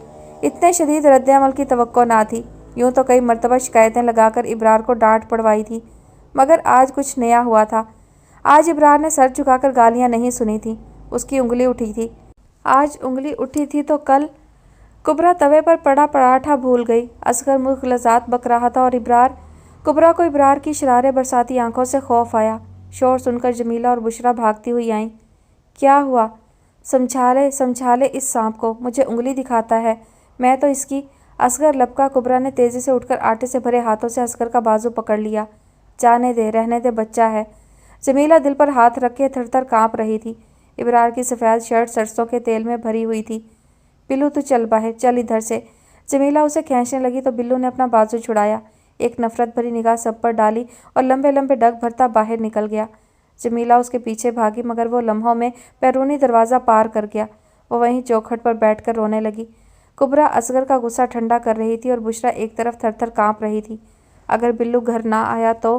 इतने शदीद रद्द-ए-अमल की तवक्को ना थी। यूँ तो कई मरतबा शिकायतें लगाकर इब्रार को डांट पड़वाई थी, मगर आज कुछ नया हुआ था। आज इब्रार ने सर झुकाकर गालियाँ नहीं सुनी थी, उसकी उंगली उठी थी। आज उंगली उठी थी तो कल कुबरा तवे पर पड़ा पराठा भूल गई। असगर मुग़लज़ात बक रहा था और कुबरा को इब्रार की शरारे बरसाती आंखों से खौफ आया। शोर सुनकर जमीला और बुशरा भागती हुई आईं। क्या हुआ? समझा ले इस सांप को, मुझे उंगली दिखाता है, मैं तो इसकी। असगर लपका। कुबरा ने तेज़ी से उठकर आटे से भरे हाथों से असगर का बाजू पकड़ लिया। जाने दे, रहने दे, बच्चा है। जमीला दिल पर हाथ रखे थर-थर काँप रही थी। इब्रार की सफ़ेद शर्ट सरसों के तेल में भरी हुई थी। बिल्लू तू चल बाहर, चल इधर से। जमीला उसे खींचने लगी तो बिल्लू ने अपना बाजू छुड़ाया, एक नफरत भरी निगाह सब पर डाली और लंबे लंबे डग भरता बाहर निकल गया। जमीला उसके पीछे भागी, मगर वो लम्हों में बैरूनी दरवाज़ा पार कर गया। वो वहीं चौखट पर बैठकर रोने लगी। कुबरा असगर का गुस्सा ठंडा कर रही थी और बुशरा एक तरफ थर थर काँप रही थी। अगर बिल्लू घर ना आया तो